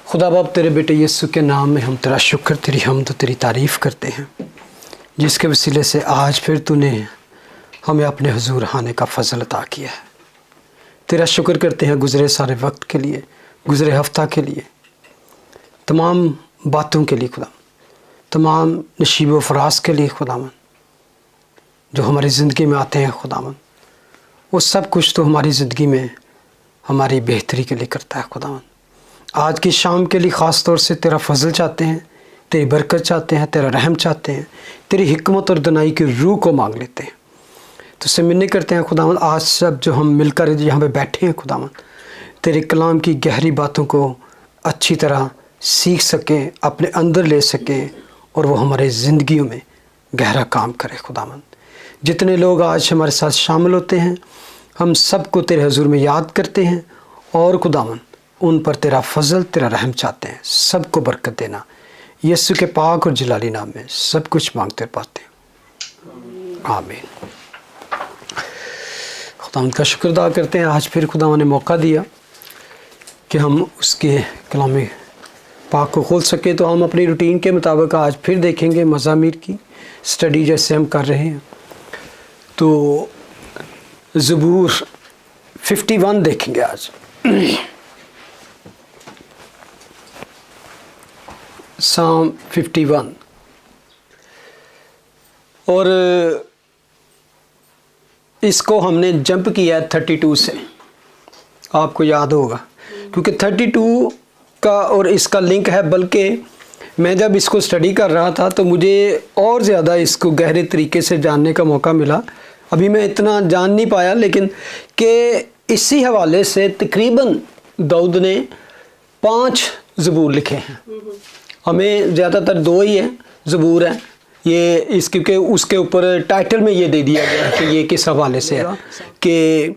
खुदा बाप तेरे बेटे यीशु के नाम में हम तेरा शुक्र, तेरी हमद, तेरी तारीफ़ करते हैं जिसके वसीले से आज फिर तूने हमें अपने हुजूर आने का फ़ज़ल अता किया है। तेरा शुक्र करते हैं गुज़रे सारे वक्त के लिए, गुज़रे हफ्ता के लिए, तमाम बातों के लिए खुदा, तमाम नशीब व फराज के लिए खुदावन जो हमारी ज़िंदगी में आते हैं खुदावन, वो सब कुछ तो हमारी ज़िंदगी में हमारी बेहतरी के लिए करता है खुदावन। आज की शाम के लिए ख़ास तौर से तेरा फ़ज़ल चाहते हैं, तेरी बरकत चाहते हैं, तेरा रहम चाहते हैं, तेरी हिकमत और दनाई की रूह को मांग लेते हैं। तो उससे मिलने करते हैं खुदावन, आज सब जो हम मिलकर यहाँ पे बैठे हैं खुदावन, तेरे कलाम की गहरी बातों को अच्छी तरह सीख सकें, अपने अंदर ले सकें और वो हमारे ज़िंदगियों में गहरा काम करे खुदावन। जितने लोग आज हमारे साथ शामिल होते हैं, हम सबको तेरे हुजूर में याद करते हैं और खुदावन उन पर तेरा फ़ज़ल, तेरा रहम चाहते हैं। सबको बरकत देना, यीशु के पाक और जलाली नाम में सब कुछ मांगते पाते हैं, आमीन। खुदावंद का शुक्र अदा करते हैं, आज फिर खुदावंद ने मौका दिया कि हम उसके कलाम पाक को खोल सके। तो हम अपनी रूटीन के मुताबिक आज फिर देखेंगे मज़ामीर की स्टडी जैसे हम कर रहे हैं। तो ज़बूर 51 देखेंगे आज। साम 51 और इसको हमने जंप किया है 32 से, आपको याद होगा, क्योंकि 32 का और इसका लिंक है। बल्कि मैं जब इसको स्टडी कर रहा था तो मुझे और ज़्यादा इसको गहरे तरीके से जानने का मौका मिला। अभी मैं इतना जान नहीं पाया, लेकिन कि इसी हवाले से तकरीबन दाऊद ने 5 ज़बूर लिखे हैं। हमें ज़्यादातर 2 ही हैं ज़बूर हैं ये, इसके के उसके ऊपर टाइटल में ये दे दिया गया है कि ये किस हवाले से है कि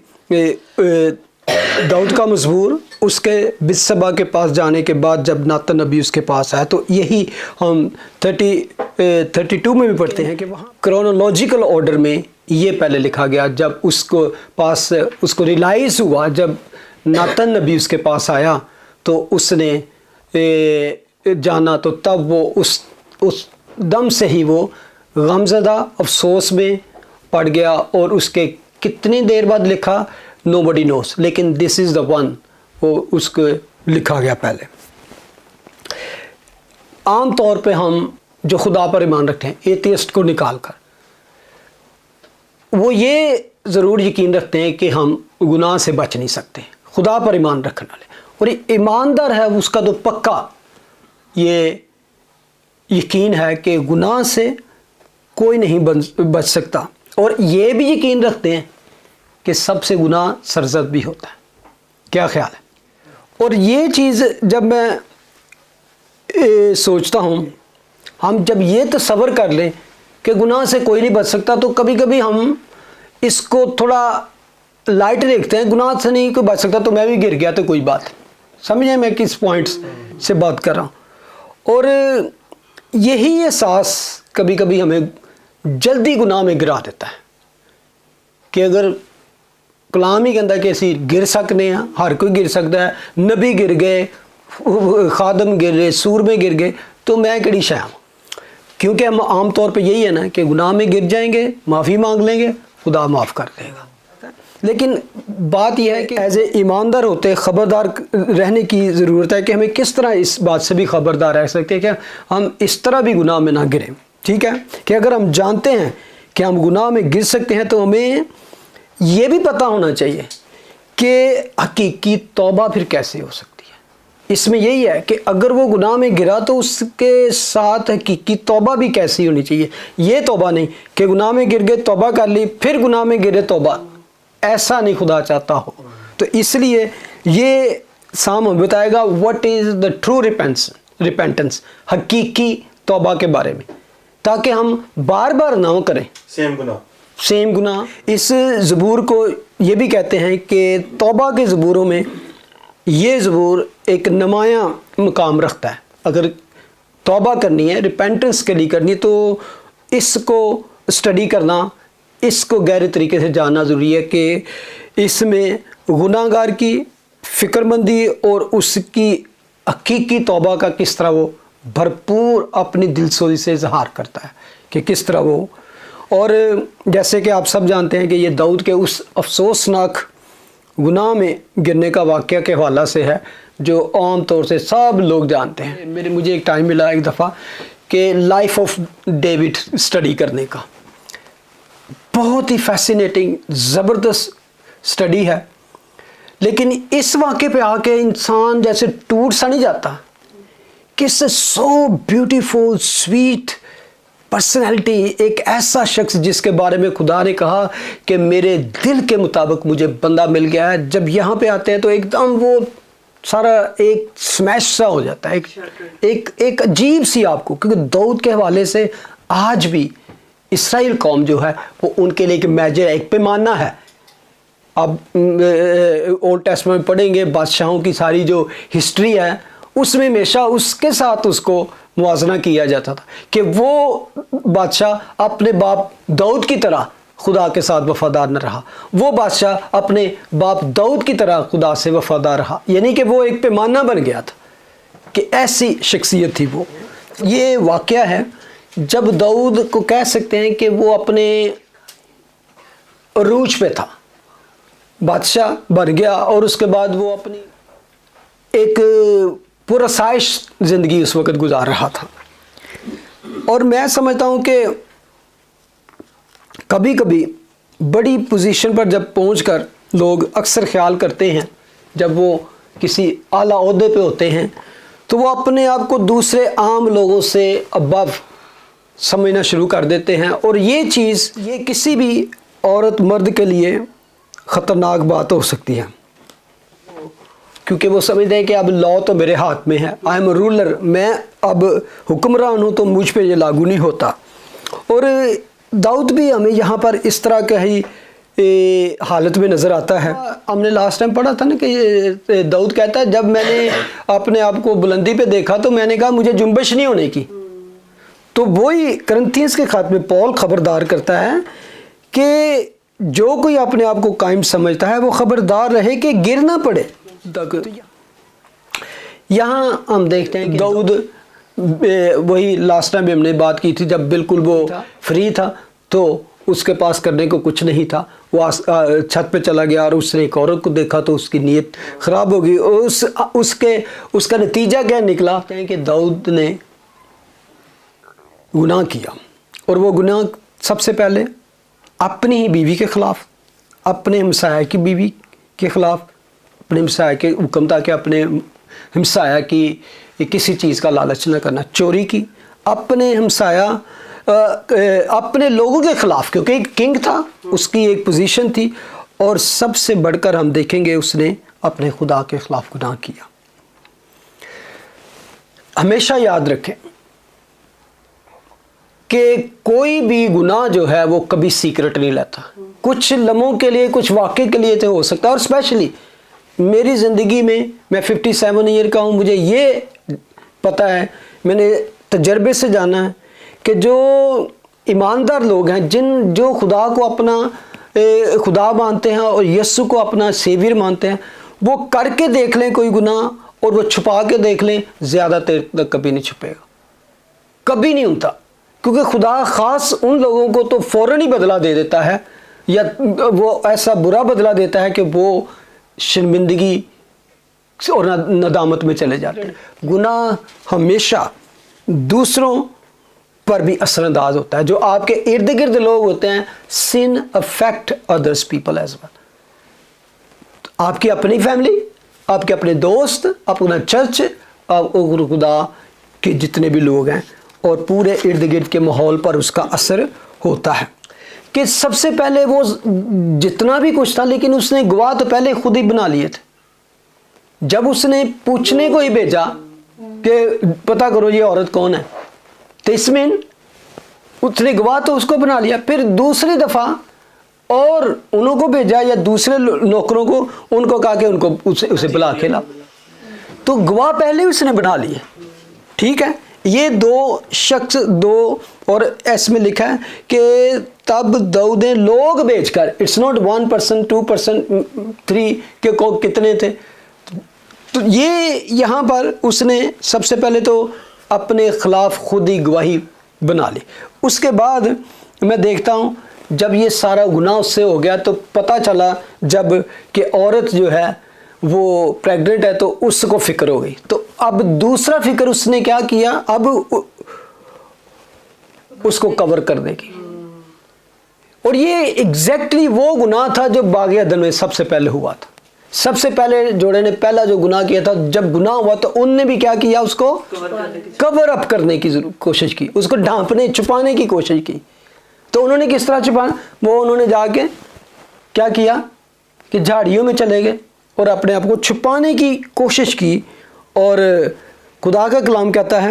दाऊद का मज़बूर उसके बिस्सबा के पास जाने के बाद जब नातन नबी उसके पास आया, तो यही हम 32 में भी पढ़ते हैं कि वहाँ क्रोनोलॉजिकल ऑर्डर में ये पहले लिखा गया। जब उसको पास उसको रियलाइज़ हुआ, जब नातन नबी उसके पास आया तो उसने जाना, तो तब वो उस दम से ही वो गमज़दा अफसोस में पड़ गया। और उसके कितनी देर बाद लिखा नोबडी नोस, लेकिन दिस इज़ द वन, वो उसको लिखा गया पहले। आम तौर पे हम जो खुदा पर ईमान रखते हैं, एथियस्ट को निकाल कर, वो ये ज़रूर यकीन रखते हैं कि हम गुनाह से बच नहीं सकते। खुदा पर ईमान रखने वाले और ईमानदार है उसका तो पक्का ये यकीन है कि गुनाह से कोई नहीं बच सकता। और ये भी यकीन रखते हैं कि सबसे गुनाह सरजद भी होता है। क्या ख्याल है? और ये चीज़ जब मैं सोचता हूँ, हम जब ये तसव्वुर कर लें कि गुनाह से कोई नहीं बच सकता, तो कभी कभी हम इसको थोड़ा लाइट देखते हैं। गुनाह से नहीं कोई बच सकता तो मैं भी गिर गया तो कोई बात, समझे मैं किस पॉइंट्स से बात कर रहा हूँ। और यही एहसास कभी कभी हमें जल्दी गुनाह में गिरा देता है कि अगर कलाम ही कहता है कि असी गिर सकते हैं, हर कोई गिर सकता है, नबी गिर गए, खादम गिर गए, सूर में गिर गए, तो मैं कड़ी शय हूँ। क्योंकि हम आम तौर पे यही है ना कि गुनाह में गिर जाएंगे, माफ़ी मांग लेंगे, खुदा माफ़ कर देगा। लेकिन बात यह है कि एज ए ईमानदार होते ख़बरदार रहने की ज़रूरत है कि हमें किस तरह इस बात से भी ख़बरदार रह सकते हैं कि हम इस तरह भी गुनाह में ना गिरें। ठीक है कि अगर हम जानते हैं कि हम गुनाह में गिर सकते हैं, तो हमें ये भी पता होना चाहिए कि हकीकी तौबा फिर कैसे हो सकती है। इसमें यही है कि अगर वो गुनाह में गिरा तो उसके साथ हकीकी तौबा भी कैसी होनी चाहिए। ये तौबा नहीं कि गुनाह में गिर गए, तौबा कर ली, फिर गुनाह में गिरे तौबा, ऐसा नहीं खुदा चाहता हो। तो इसलिए ये साम बताएगा what is the true repentance, हकीकी तौबा के बारे में, ताकि हम बार बार ना करें सेम गुनाह। इस ज़बूर को ये भी कहते हैं कि तौबा के ज़बूरों में ये ज़बूर एक नुमाया मकाम रखता है। अगर तौबा करनी है, रिपेंटेंस के लिए करनी, तो इसको स्टडी करना, इसको गहरे तरीके से जानना ज़रूरी है कि इसमें गुनाहगार की फ़िक्रमंदी और उसकी हकीकी तौबा का किस तरह वो भरपूर अपनी दिलसोजी से इजहार करता है कि किस तरह वो, और जैसे कि आप सब जानते हैं कि ये दाऊद के उस अफसोसनाक गुनाह में गिरने का वाक़या के हवाला से है जो आम तौर से सब लोग जानते हैं। मुझे एक टाइम मिला एक दफ़ा कि लाइफ ऑफ डेविड स्टडी करने का, बहुत ही फैसिनेटिंग ज़बरदस्त स्टडी है, लेकिन इस वाक़े पे आके इंसान जैसे टूट सा नहीं जाता कि सो ब्यूटीफुल स्वीट पर्सनैलिटी, एक ऐसा शख्स जिसके बारे में खुदा ने कहा कि मेरे दिल के मुताबिक मुझे बंदा मिल गया है। जब यहाँ पे आते हैं तो एकदम वो सारा एक स्मैश सा हो जाता है, एक अजीब सी आपको, क्योंकि दाऊद के हवाले से आज भी इसराइल कौम जो है वो उनके लिए एक मेजर, एक पैमाना है। अब ओल्ड टेस्टमेंट में पढ़ेंगे बादशाहों की सारी जो हिस्ट्री है उसमें हमेशा उसके साथ उसको मुआजना किया जाता था कि वो बादशाह अपने बाप दाऊद की तरह खुदा के साथ वफादार न रहा, वो बादशाह अपने बाप दाऊद की तरह खुदा से वफादार रहा, यानी कि वो एक पैमाना बन गया था कि ऐसी शख्सियत थी वो। ये वाक़या है जब दाऊद को कह सकते हैं कि वो अपने अरूज पे था, बादशाह बन गया और उसके बाद वो अपनी एक पुरसाइश ज़िंदगी उस वक़्त गुजार रहा था। और मैं समझता हूँ कि कभी कभी बड़ी पोजीशन पर जब पहुंचकर लोग अक्सर ख्याल करते हैं, जब वो किसी आला ओहदे पे होते हैं तो वो अपने आप को दूसरे आम लोगों से अबव समझना शुरू कर देते हैं, और ये चीज़ ये किसी भी औरत मर्द के लिए ख़तरनाक बात हो सकती है, क्योंकि वो समझते हैं कि अब लॉ तो मेरे हाथ में है, आई एम रूलर, मैं अब हुक्मरान हूँ तो मुझ पे ये लागू नहीं होता। और दाऊद भी हमें यहाँ पर इस तरह का ही हालत में नज़र आता है। हमने लास्ट टाइम पढ़ा था ना कि दाऊद कहता है जब मैंने अपने आप को बुलंदी पे देखा तो मैंने कहा मुझे जुम्बश नहीं होने की। तो वही करंथियंस के खात में पौल खबरदार करता है कि जो कोई अपने आप को कायम समझता है वो खबरदार रहे कि गिर ना पड़े। यहाँ हम देखते हैं दाऊद, वही लास्ट टाइम भी हमने बात की थी, जब बिल्कुल वो फ्री था तो उसके पास करने को कुछ नहीं था, वो छत पे चला गया और उसने एक औरत को देखा तो उसकी नीयत ख़राब हो गई। उसका नतीजा क्या निकला कि दाऊद ने गुनाह किया, और वो गुनाह सबसे पहले अपनी ही बीवी के ख़िलाफ़, अपने हमसाया की बीवी के ख़िलाफ़, अपने हमसाया के हुक्म था कि अपने हमसाया की किसी चीज़ का लालच न करना, चोरी की, अपने हमसाया अपने लोगों के ख़िलाफ़, क्योंकि एक किंग था, उसकी एक पोजीशन थी, और सबसे बढ़कर हम देखेंगे उसने अपने खुदा के ख़िलाफ़ गुनाह किया। हमेशा याद रखें कि कोई भी गुनाह जो है वो कभी सीक्रेट नहीं रहता, कुछ लम्हों के लिए, कुछ वाक़े के लिए तो हो सकता है। और स्पेशली मेरी ज़िंदगी में, मैं 57 ईयर का हूँ, मुझे ये पता है, मैंने तजर्बे से जाना है कि जो ईमानदार लोग हैं, जो खुदा को अपना खुदा मानते हैं और यस्सु को अपना सेवियर मानते हैं, वो करके देख लें कोई गुनाह और वो छुपा के देख लें, ज़्यादा देर तक कभी नहीं छुपेगा, कभी नहीं होता, क्योंकि खुदा ख़ास उन लोगों को तो फ़ौरन ही बदला दे देता है, या वो ऐसा बुरा बदला देता है कि वो शर्मिंदगी और नदामत में चले जाते हैं। गुनाह हमेशा दूसरों पर भी असरअंदाज होता है, जो आपके इर्द गिर्द लोग होते हैं, sin affect others people as well. आपकी अपनी फैमिली, आपके अपने दोस्त, अपना चर्च, खुदा के जितने भी लोग हैं, और पूरे इर्द गिर्द के माहौल पर उसका असर होता है। कि सबसे पहले वो जितना भी कुछ था, लेकिन उसने गवाह तो पहले खुद ही बना लिए थे। जब उसने पूछने को ही भेजा कि पता करो ये औरत कौन है, तो इसमें उसने गवाह तो उसको बना लिया। फिर दूसरी दफ़ा और उनको भेजा, या दूसरे नौकरों को, उनको कहा कि उनको उसे बुला के ला, तो गवाह पहले उसने बना लिए। ठीक है, ये दो शख्स, दो, और इसमें लिखा है कि तब दाऊद ने लोग भेजकर, इट्स नॉट 1 पर्सन 2 पर्सन 3 के को कितने थे, تو یہ یہاں پر اس نے سب سے پہلے تو اپنے خلاف خود ہی گواہی بنا لی. اس کے بعد میں دیکھتا ہوں جب یہ سارا گناہ اس سے ہو گیا تو پتہ چلا جب کہ عورت جو ہے وہ پریگننٹ ہے تو اس کو فکر ہو گئی. تو اب دوسرا فکر اس نے کیا کیا, اب اس کو کور کرنے کی. اور یہ ایگزیکٹلی وہ گناہ تھا جو باغ عدن میں سب سے پہلے ہوا تھا. سب سے پہلے جوڑے نے پہلا جو گناہ کیا تھا, جب گناہ ہوا تو ان نے بھی کیا کیا, اس کو کور اپ کرنے کی کوشش کی, اس کو ڈھانپنے چھپانے کی کوشش کی. تو انہوں نے کس طرح چھپانا, وہ انہوں نے جا کے کیا کیا کہ جھاڑیوں میں چلے گئے اور اپنے آپ کو چھپانے کی کوشش کی. اور خدا کا کلام کہتا ہے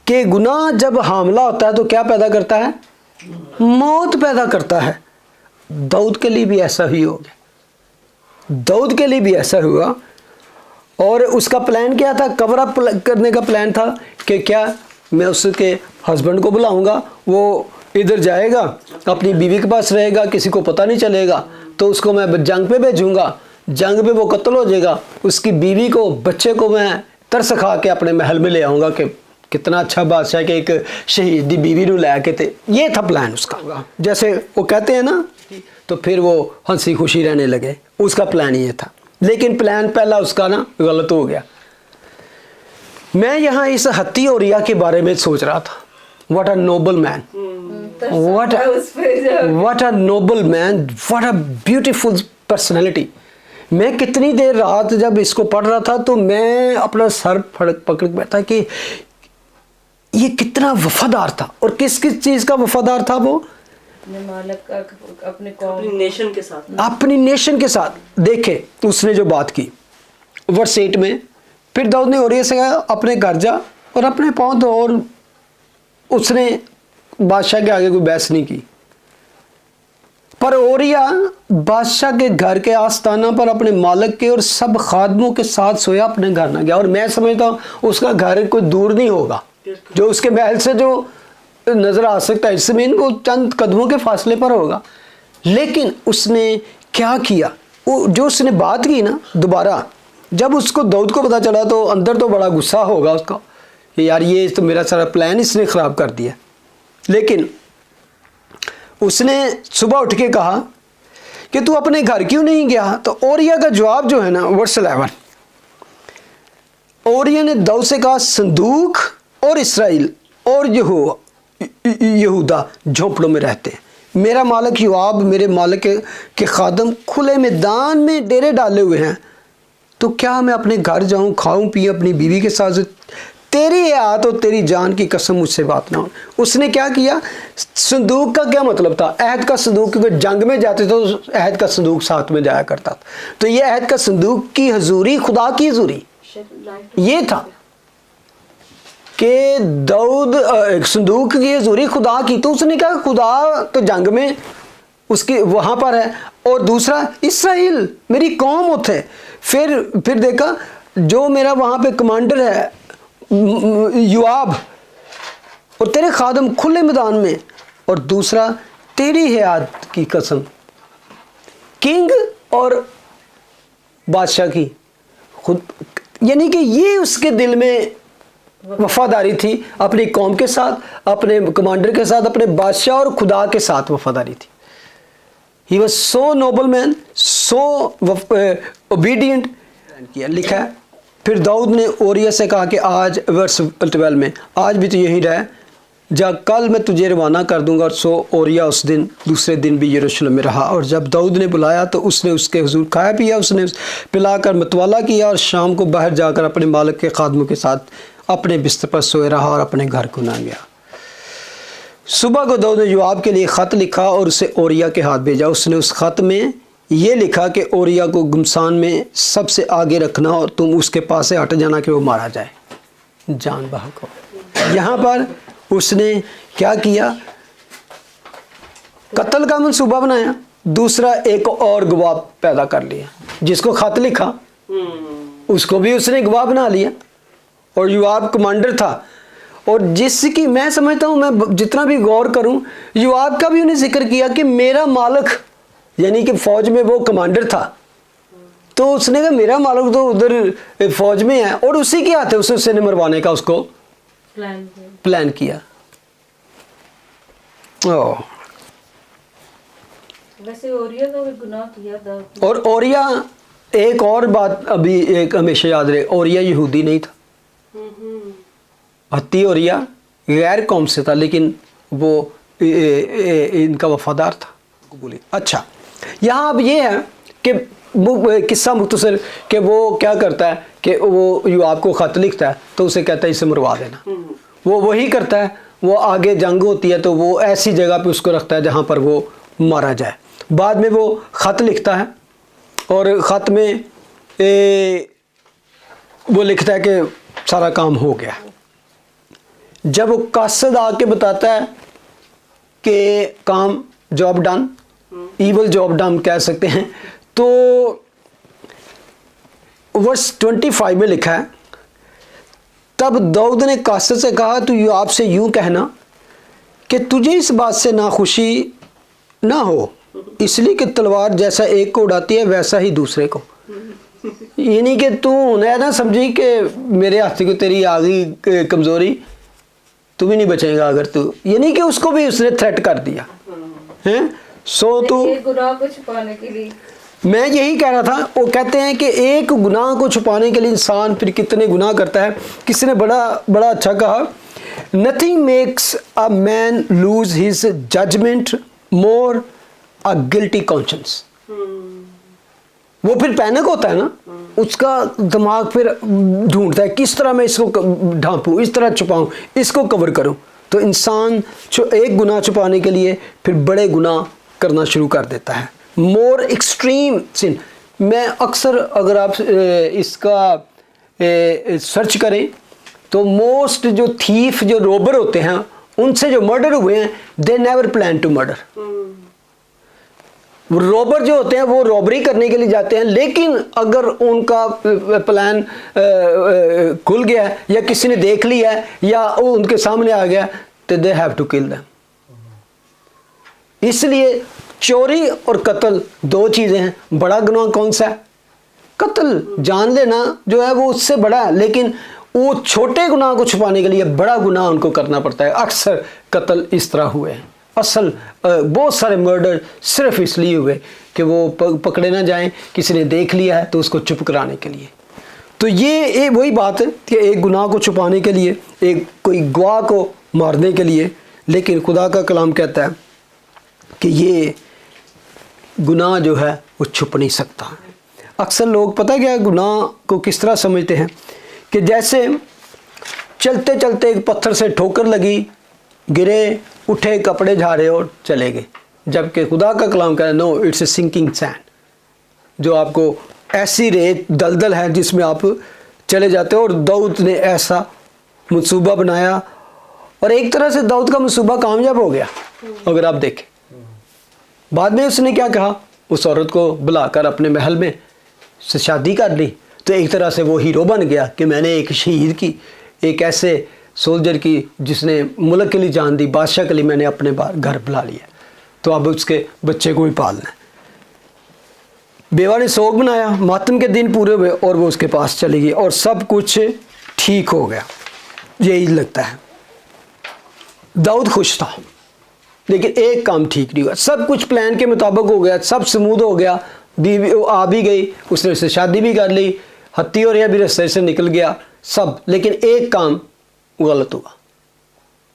کہ گناہ جب حاملہ ہوتا ہے تو کیا پیدا کرتا ہے, موت پیدا کرتا ہے. داؤد کے لیے بھی ایسا ہی ہو گیا, داؤد کے لیے بھی ایسا ہوا. اور اس کا پلان کیا تھا, کور اپ کرنے کا پلان تھا کہ کیا میں اس کے ہسبینڈ کو بلاؤں گا, وہ ادھر جائے گا اپنی بیوی کے پاس رہے گا, کسی کو پتہ نہیں چلے گا, تو اس کو میں جنگ پہ بھیجوں گا, جنگ پہ وہ قتل ہو جائے گا, اس کی بیوی کو بچے کو میں ترس کھا کے اپنے محل میں لے آؤں گا کہ کتنا اچھا بادشاہ کہ ایک شہید دی بیوی نو لے کے تھے. یہ تھا پلان اس کا, جیسے وہ کہتے ہیں نا, تو پھر وہ ہنسی خوشی رہنے لگے. اس کا پلان یہ تھا, لیکن پلان پہلا اس کا نا غلط ہو گیا. میں یہاں اس ہتی اوریا کے بارے میں سوچ رہا تھا. What a noble man, what a noble man, what a beautiful personality. میں کتنی دیر رات جب اس کو پڑھ رہا تھا تو میں اپنا سر پکڑ کے بیٹھا کہ یہ کتنا وفادار تھا. اور کس کس چیز کا وفادار تھا وہ, اپنی نیشن کے ساتھ. اپنی نیشن کے ساتھ. دیکھے اس نے جو بات کی ورس 8 میں, پھر داؤد نے اوریا سے کہا اپنے گھر جا اور اپنے پاؤں دھو. اور اس نے بادشاہ کے آگے کوئی بحث نہیں کی, پر اوریا بادشاہ کے گھر کے آستانہ پر اپنے مالک کے اور سب خادموں کے ساتھ سویا, اپنے گھر نہ گیا. اور میں سمجھتا ہوں اس کا گھر کوئی دور نہیں ہوگا, جو اس کے محل سے جو نظر آ سکتا ہے, اس میں وہ چند قدموں کے فاصلے پر ہوگا. لیکن اس نے کیا کیا, جو اس نے بات کی نا دوبارہ, جب اس کو داؤد کو پتا چلا تو اندر تو بڑا غصہ ہوگا اس کا کہ یار یہ تو میرا سارا پلان اس نے خراب کر دیا. لیکن اس نے صبح اٹھ کے کہا کہ تو اپنے گھر کیوں نہیں گیا. تو اوریا کا جواب جو ہے نا ورس 11, اوریا نے داؤد سے کہا صندوق اور اسرائیل اور یہودا جھونپڑوں میں رہتے ہیں. میرا مالک یوآب میرے مالک کے خادم کھلے میدان میں ڈیرے ڈالے ہوئے ہیں, تو کیا میں اپنے گھر جاؤں, کھاؤں پیوں اپنی بیوی کے ساتھ, تیری ہاتھ اور تیری جان کی قسم مجھ سے بات نہ ہو. اس نے کیا کیا, صندوق کا کیا مطلب تھا, عہد کا صندوق, کیونکہ جنگ میں جاتے تو عہد کا صندوق ساتھ میں جایا کرتا تھا. تو یہ عہد کا صندوق کی حضوری, خدا کی حضوری یہ تھا کہ داؤد صندوق کی حضوری خدا کی. تو اس نے کہا خدا تو جنگ میں اس کی وہاں پر ہے, اور دوسرا اسرائیل میری قوم ہوتے. پھر دیکھا جو میرا وہاں پہ کمانڈر ہے یوآب, اور تیرے خادم کھلے میدان میں, اور دوسرا تیری حیات کی قسم, کنگ اور بادشاہ کی خود. یعنی کہ یہ اس کے دل میں وفاداری تھی, اپنی قوم کے ساتھ, اپنے کمانڈر کے ساتھ, اپنے بادشاہ اور خدا کے ساتھ وفاداری تھی. He was so noble man, so obedient. لکھا ہے پھر داؤد نے اوریا سے کہا کہ آج ورس 12 میں, آج بھی تو یہیں رہے, جا کل میں تجھے روانہ کر دوں گا. اور سو اوریا اس دن دوسرے دن بھی یروشلم میں رہا. اور جب داؤد نے بلایا تو اس نے اس کے حضور کھایا پیا, اس نے پلا کر متوالا کیا, اور شام کو باہر جا کر اپنے مالک کے خادموں کے ساتھ اپنے بستر پر سوئے رہا اور اپنے گھر کو نہ گیا. صبح کو داؤد نے یوآب کے لیے خط لکھا اور اسے اوریا کے ہاتھ بھیجا. اس نے اس خط میں یہ لکھا کہ اوریا کو گمسان میں سب سے آگے رکھنا, اور تم اس کے پاس سے ہٹ جانا کہ وہ مارا جائے, جان بحق ہو. یہاں پر اس نے کیا کیا, قتل کا منصوبہ بنایا. دوسرا ایک اور گواہ پیدا کر لیا, جس کو خط لکھا اس کو بھی اس نے گواہ بنا لیا. اور یوآب کمانڈر تھا, اور جس کی میں سمجھتا ہوں, میں جتنا بھی غور کروں, یوآب کا بھی انہیں ذکر کیا کہ میرا مالک, یعنی کہ فوج میں وہ کمانڈر تھا, तो उसने कहा मेरा मालिक तो उधर फौज में है, और उसी के हाथ उसने मरवाने का उसको प्लान किया। वैसे ओरिया का भी गुनाह किया था। और ओरिया, एक और बात अभी एक हमेशा याद रहे, ओरिया यहूदी नहीं था। हत्ती ओरिया गैर कौम से था, लेकिन वो इनका वफादार था। अच्छा, यहाँ अब ये है कि किस्सा मुख्तसर कि वो क्या करता है कि वो यूआब को ख़त लिखता है तो उसे कहता है इसे मरवा देना। वो वही करता है, वो आगे जंग होती है तो वो ऐसी जगह पे उसको रखता है जहाँ पर वो मारा जाए। बाद में वो ख़त लिखता है और ख़त में वो लिखता है कि सारा काम हो गया। जब वो कासद आके बताता है कि काम job done, evil job done कह सकते हैं, तो वर्स 25 में लिखा है, तब दाऊद ने कासद से कहा तू यूआब से यूं कहना कि तुझे इस बात से नाखुशी ना हो, इसलिए कि तलवार जैसा एक को उड़ाती है वैसा ही दूसरे को। ये नहीं कि तू उन्हें ना समझी कि मेरे हाथ को तेरी आ गई कमज़ोरी, तू भी नहीं बचेगा अगर तू, ये नहीं कि उसको भी उसने थ्रेट कर दिया है। सो तू गुनाह को छुपाने के लिए, मैं यही कह रहा था, वो कहते हैं कि एक गुनाह को छुपाने के लिए इंसान फिर कितने गुनाह करता है। किसी ने बड़ा अच्छा कहा, nothing makes a man lose his judgement more a guilty conscience. वो फिर पैनिक होता है ना, उसका दिमाग फिर ढूंढता है किस तरह मैं इसको ढांपूं, इस तरह छुपाऊं, इसको कवर करूं। तो इंसान एक गुनाह छुपाने के लिए फिर बड़े गुनाह करना शुरू कर देता है, मोर एक्सट्रीम सिन। मैं अक्सर अगर आप इसका सर्च करें तो मोस्ट जो थीफ जो रोबर होते हैं उनसे जो मर्डर हुए हैं, they never plan to murder. Robber जो होते हैं वो रॉबरी करने के लिए जाते हैं, लेकिन अगर उनका प्लान खुल गया है या किसी ने देख लिया है या वो उनके सामने आ गया तो they have to kill them. इसलिए चोरी और कत्ल दो चीज़ें हैं। बड़ा गुनाह कौन सा है? कत्ल, जान लेना जो है वो उससे बड़ा है, लेकिन वो छोटे गुनाह को छुपाने के लिए बड़ा गुनाह उनको करना पड़ता है। अक्सर कत्ल इस तरह हुए हैं, असल बहुत सारे मर्डर सिर्फ इसलिए हुए कि वो पकड़े ना जाएं, किसी ने देख लिया है तो उसको चुप कराने के लिए। तो ये वही बात है कि एक गुनाह को छुपाने के लिए, एक कोई गवाह को मारने के लिए, लेकिन खुदा का कलाम कहता है कि ये गुनाह जो है वो छुप नहीं सकता। अक्सर लोग पता क्या गुनाह को किस तरह समझते हैं कि जैसे चलते चलते एक पत्थर से ठोकर लगी, गिरे, उठे, कपड़े झाड़े और चले गए, जबकि खुदा का कलाम कहता है no, it's a sinking sand, जो आपको ऐसी रेत दलदल है जिसमें आप चले जाते हो। और दाऊद ने ऐसा मंसूबा बनाया और एक तरह से दाऊद का मंसूबा कामयाब हो गया। अगर आप देखें बाद में उसने क्या कहा, उस औरत को बुलाकर अपने महल में से शादी कर ली, तो एक तरह से वो हीरो बन गया कि मैंने एक शहीद की, एक ऐसे सोल्जर की जिसने मुल्क के लिए जान दी, बादशाह के लिए मैंने अपने घर बुला लिया, तो अब उसके बच्चे को भी पालना है। बेवा ने सोग बनाया, मातम के दिन पूरे हुए और वो उसके पास चली गई और सब कुछ ठीक हो गया। यही लगता है दाऊद खुश था, लेकिन एक काम ठीक नहीं हुआ। सब कुछ प्लान के मुताबिक हो गया, सब स्मूथ हो गया, बीवी आ भी गई, उसने उससे शादी भी कर ली, हत्ती और यह भी रास्ते से निकल गया सब, लेकिन एक काम गलत हुआ।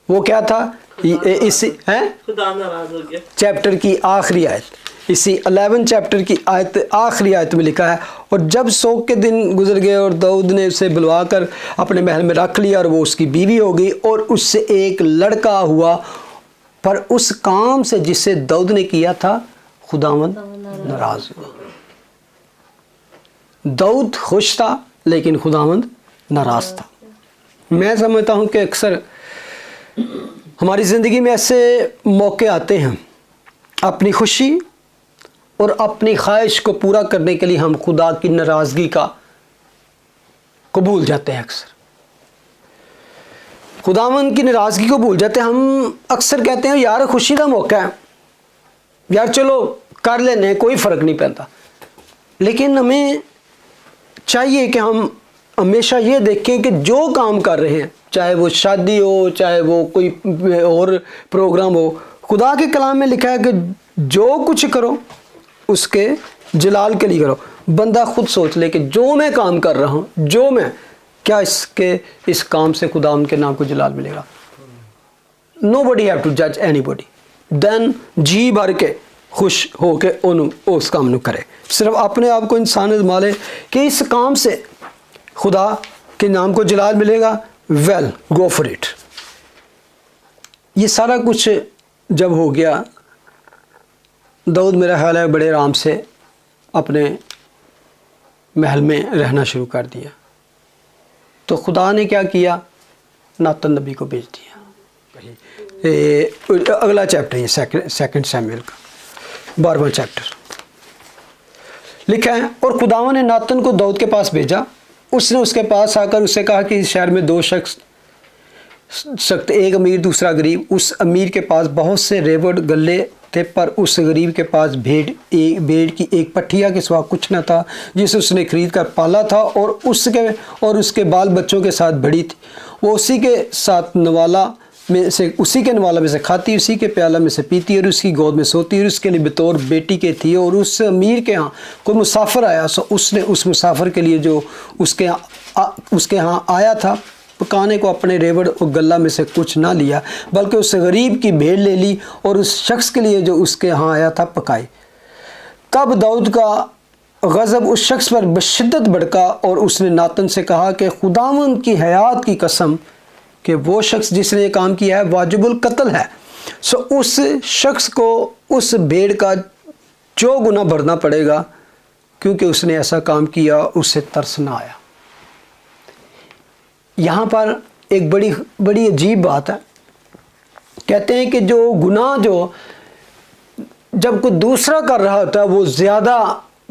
वो क्या था? इसी खुदा नाराज हो गया। चैप्टर की आखिरी आयत, इसी 11 चैप्टर की आयत आखिरी आयत में लिखा है, और जब सोग के दिन गुजर गए और दाऊद ने उसे बुलवा कर अपने महल में रख लिया और वो उसकी बीवी हो गई और उससे एक लड़का हुआ, पर उस काम से जिसे दाऊद ने किया था खुदावंद नाराज हुआ। दाऊद खुश था लेकिन खुदावंद नाराज था। मैं समझता हूँ कि अक्सर हमारी ज़िंदगी में ऐसे मौके आते हैं, अपनी खुशी और अपनी ख्वाहिश को पूरा करने के लिए हम खुदा की नाराज़गी का कबूल जाते हैं। अक्सर खुदावंद की नाराज़गी को भूल जाते हैं। हम अक्सर कहते हैं यार खुशी का मौका है, यार चलो कर लेने, कोई फ़र्क नहीं पड़ता, लेकिन हमें چاہیے کہ ہم ہمیشہ یہ دیکھیں کہ جو کام کر رہے ہیں، چاہے وہ شادی ہو، چاہے وہ کوئی اور پروگرام ہو، خدا کے کلام میں لکھا ہے کہ جو کچھ کرو اس کے جلال کے لیے کرو۔ بندہ خود سوچ لے کہ جو میں کام کر رہا ہوں، جو میں، کیا اس کام سے خدا ان کے نام کو جلال ملے گا؟ nobody have to judge anybody. then جی بھر کے خوش ہو کے اس کام نو کرے، صرف اپنے آپ کو انسان ازمالے کہ اس کام سے خدا کے نام کو جلال ملے گا، ویل گو فار اٹ۔ یہ سارا کچھ جب ہو گیا، داؤد میرا خیال ہے بڑے آرام سے اپنے محل میں رہنا شروع کر دیا۔ تو خدا نے کیا کیا؟ ناتن نبی کو بھیج دیا۔ اگلا چیپٹر یہ سیکنڈ سیموئیل کا 12واں چیپٹر لکھا ہے، اور خداوند نے ناتن کو داؤد کے پاس بھیجا۔ اس نے اس کے پاس آ کر اسے کہا کہ اس شہر میں 2 شخص سخت، ایک امیر دوسرا غریب۔ اس امیر کے پاس بہت سے ریوڑ گلے تھے، پر اس غریب کے پاس بھیڑ کی ایک پٹھیا کے سوا کچھ نہ تھا، جسے اس نے خرید کر پالا تھا، اور اس کے بال بچوں کے ساتھ بڑی تھی۔ وہ اسی کے نوالا میں سے کھاتی، اسی کے پیالہ میں سے پیتی، اور اس کی گود میں سوتی، اور اس کے لیے بطور بیٹی کے تھی۔ اور اس امیر کے ہاں کوئی مسافر آیا، سو اس نے اس مسافر کے لیے جو اس کے ہاں آیا تھا پکانے کو اپنے ریوڑ اور غلہ میں سے کچھ نہ لیا، بلکہ اس غریب کی بھیڑ لے لی اور اس شخص کے لیے جو اس کے ہاں آیا تھا پکائی۔ تب داؤد کا غضب اس شخص پر بشدت بھڑکا، اور اس نے ناتن سے کہا کہ خداوند کی حیات کی قسم کہ وہ شخص جس نے یہ کام کیا ہے واجب القتل ہے، سو اس شخص کو اس بھیڑ کا جو گناہ بھرنا پڑے گا، کیونکہ اس نے ایسا کام کیا، اس سے ترس نہ آیا۔ یہاں پر ایک بڑی عجیب بات ہے، کہتے ہیں کہ جو گناہ جب کوئی دوسرا کر رہا ہوتا ہے وہ زیادہ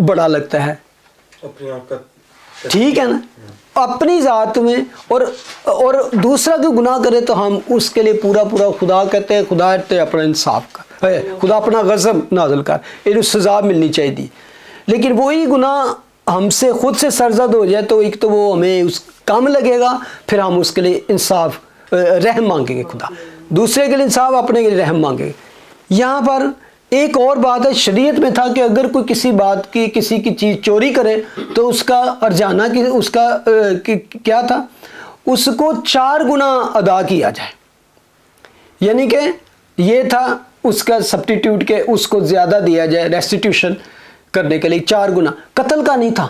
بڑا لگتا ہے، ٹھیک ہے نا، اپنی ذات میں، اور دوسرا جو گناہ کرے تو ہم اس کے لیے پورا خدا کہتے ہیں خدا اپنا انصاف کر، خدا اپنا غضب نازل کر، انہیں سزا ملنی چاہیے۔ لیکن وہی گناہ ہم سے خود سے سرزد ہو جائے تو ایک تو وہ ہمیں کم لگے گا، پھر ہم اس کے لیے انصاف رحم مانگیں گے، خدا دوسرے کے لیے انصاف، اپنے کے لیے رحم مانگیں گے۔ یہاں پر ایک اور بات ہے، شریعت میں تھا کہ اگر کوئی کسی کی چیز چوری کرے تو اس کا ارجانہ اس کا کیا تھا، اس کو 4 گنا ادا کیا جائے، یعنی کہ یہ تھا اس کا سبسٹیٹیوٹ کہ اس کو زیادہ دیا جائے ریسٹیٹیوشن کرنے کے لیے، 4 گنا۔ قتل کا نہیں تھا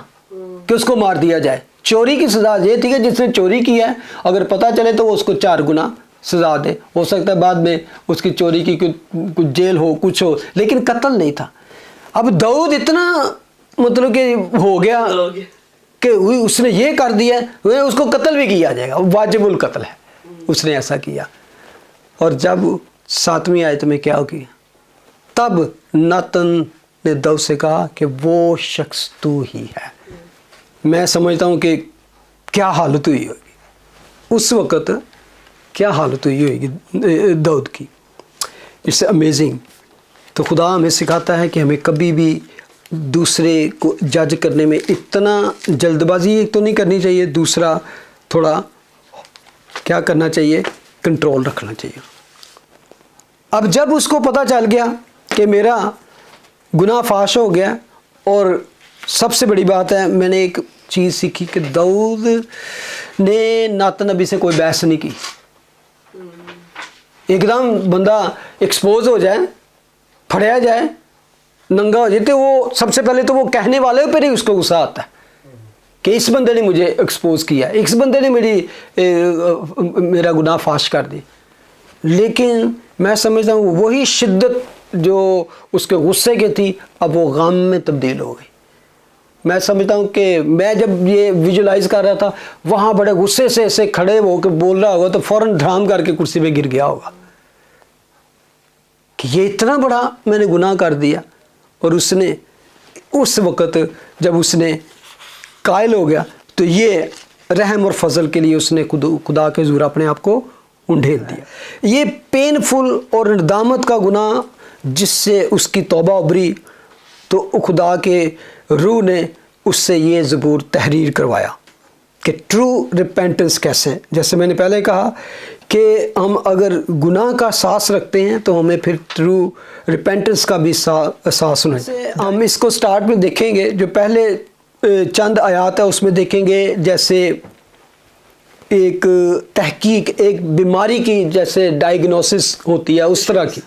کہ اس کو مار دیا جائے، چوری کی سزا یہ تھی کہ جس نے چوری کی ہے اگر پتہ چلے تو وہ اس کو 4 گنا سزا دے، ہو سکتا ہے بعد میں اس کی چوری کی کچھ جیل ہو، کچھ ہو، لیکن قتل نہیں تھا۔ اب داؤد اتنا مطلب کہ ہو گیا کہ اس نے یہ کر دیا، اس کو قتل بھی کیا جائے گا، واجب القتل ہے، اس نے ایسا کیا۔ اور جب 7ویں آیت میں کیا ہوگی، تب ناتن نے داؤد سے کہا کہ وہ شخص تو ہی ہے۔ میں سمجھتا ہوں کہ کیا حالت ہوئی ہوگی اس وقت، کیا حالت ہوئی ہوگی داؤد کی، اٹس امیزنگ۔ تو خدا ہمیں سکھاتا ہے کہ ہمیں کبھی بھی دوسرے کو جج کرنے میں اتنا جلد بازی ایک تو نہیں کرنی چاہیے، دوسرا تھوڑا کیا کرنا چاہیے، کنٹرول رکھنا چاہیے۔ اب جب اس کو پتہ چل گیا کہ میرا گناہ فاش ہو گیا، اور سب سے بڑی بات ہے میں نے ایک چیز سیکھی کہ داؤد نے ناتن نبی سے کوئی بحث نہیں کی۔ ایک دم بندہ ایکسپوز ہو جائے، پھڑیا جائے، ننگا ہو جائے، تو وہ سب سے پہلے تو وہ کہنے والے پر ہی اس کو غصہ آتا ہے کہ اس بندے نے مجھے ایکسپوز کیا، اس بندے نے میرا گناہ فاش کر دی۔ لیکن میں سمجھتا ہوں وہی شدت جو اس کے غصے کی تھی اب وہ غم میں تبدیل ہو گئی۔ میں سمجھتا ہوں کہ میں جب یہ ویژولائز کر رہا تھا وہاں بڑے غصے سے ایسے کھڑے ہو کے بول رہا ہوگا تو فوراً دھڑام کر کے کرسی پہ گر گیا ہوگا کہ یہ اتنا بڑا میں نے گناہ کر دیا۔ اور اس نے اس وقت جب اس نے قائل ہو گیا تو یہ رحم اور فضل کے لیے اس نے خدا کے حضور اپنے آپ کو انڈھیل دیا۔ یہ پینفل اور ندامت کا گناہ جس سے اس کی توبہ ابری تو خدا کے روح نے उससे ये ज़बूर तहरीर करवाया कि ट्रू रिपेंटेंस कैसे, जैसे मैंने पहले कहा कि हम अगर गुनाह का एहसास रखते हैं तो हमें फिर ट्रू रिपेंटेंस का भी एहसास होना चाहिए। हम इसको स्टार्ट में देखेंगे, जो पहले चंद आयात है उसमें देखेंगे जैसे एक तहकीक, एक बीमारी की जैसे डायग्नोसिस होती है उस तरह की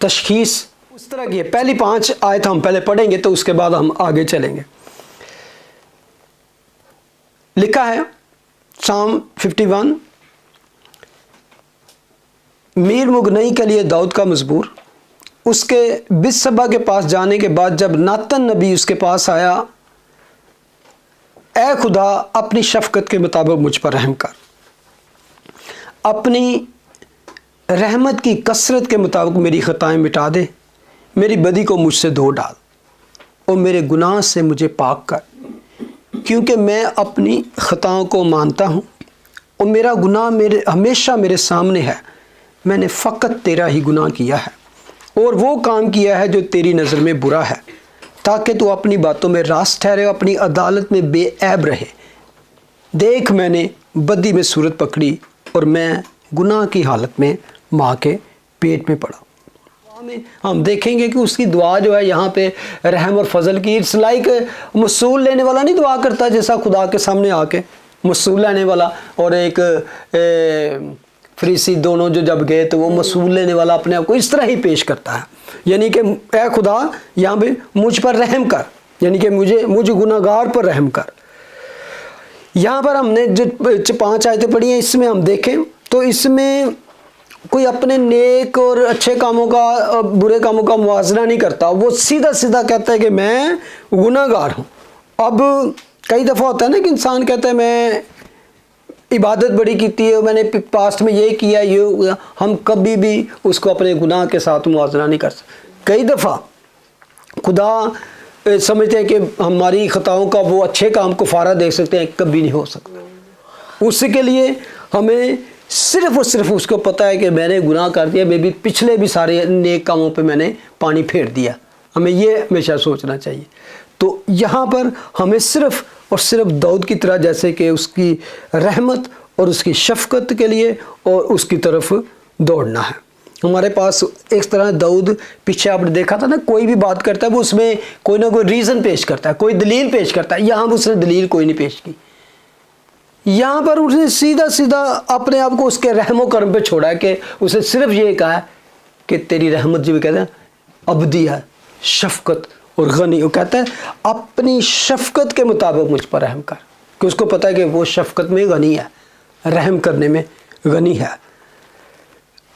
तशखीस उस तरह की है। पहली 5 आयत हम पहले पढ़ेंगे तो उसके बाद हम आगे चलेंगे। लिखा है साम 51, मीर मुगनई के लिए दाऊद का मजबूर। उसके बिसबा के पास जाने के बाद जब नातन नबी उसके पास आया, ए खुदा अपनी शफकत के मुताबिक मुझ पर रहम कर, अपनी रहमत की कसरत के मुताबिक मेरी ख़ताएँ मिटा दे, मेरी बदी को मुझसे धो डाल और मेरे गुनाह से मुझे पाक कर, क्योंकि मैं अपनी ख़ताओं को मानता हूँ और मेरा गुनाह हमेशा मेरे सामने है। मैंने फ़कत तेरा ही गुनाह किया है और वो काम किया है जो तेरी नज़र में बुरा है, ताकि तू अपनी बातों में रास्त ठहरे और अपनी अदालत में बेऐब रहे। देख मैंने बदी में सूरत पकड़ी और मैं गुनाह की हालत में माँ के पेट में पड़ा। हम देखेंगे कि उसकी दुआ जो है यहाँ पे रहम और फजल की, इट्स लाइक मसूल लेने वाला नहीं दुआ करता, जैसा खुदा के सामने आके मसूल लेने वाला और एक फरीसी दोनों जो जब गए तो वो मसूल लेने वाला अपने आप को इस तरह ही पेश करता है, यानी कि ए खुदा यहाँ पे मुझ पर रहम कर, यानी कि मुझे गुनाहगार पर रहम कर। यहाँ पर हमने जो 5 आयतें पढ़ी हैं इसमें हम देखें तो इसमें कोई अपने नेक और अच्छे कामों का बुरे कामों का मुआवजा नहीं करता, वो सीधा सीधा कहता है कि मैं गुनाहगार हूँ। अब कई दफ़ा होता है ना कि इंसान कहता है मैं इबादत बड़ी की है, मैंने पास्ट में ये किया ये, हम कभी भी उसको अपने गुनाह के साथ मुआवजा नहीं कर सकते। कई दफ़ा खुदा समझते हैं कि हमारी ख़ताओं का वो अच्छे काम को फ़ारा दे सकते हैं, कभी नहीं हो सकता। उसके लिए हमें सिर्फ़ और सिर्फ उसको पता है कि मैंने गुनाह कर दिया, मैं भी पिछले भी सारे नेक कामों पे मैंने पानी फेर दिया, हमें ये हमेशा सोचना चाहिए। तो यहाँ पर हमें सिर्फ़ और सिर्फ दाऊद की तरह जैसे कि उसकी रहमत और उसकी शफ़क़त के लिए और उसकी तरफ दौड़ना है। हमारे पास एक तरह दाऊद, पीछे आपने देखा था ना, कोई भी बात करता है वो उसमें कोई ना कोई रीज़न पेश करता है, कोई दलील पेश करता है। यहाँ उसने दलील कोई नहीं पेश की, यहाँ पर उसने सीधा सीधा अपने आप को उसके रहमो करम पे छोड़ा है कि उसे सिर्फ ये कहा है कि तेरी रहमत जो भी कहते हैं अबदी है, शफ़क़त और गनी। वो कहता है अपनी शफ़क़त के मुताबिक मुझ पर रहम कर, कि उसको पता है कि वो शफ़क़त में गनी है, रहम करने में गनी है।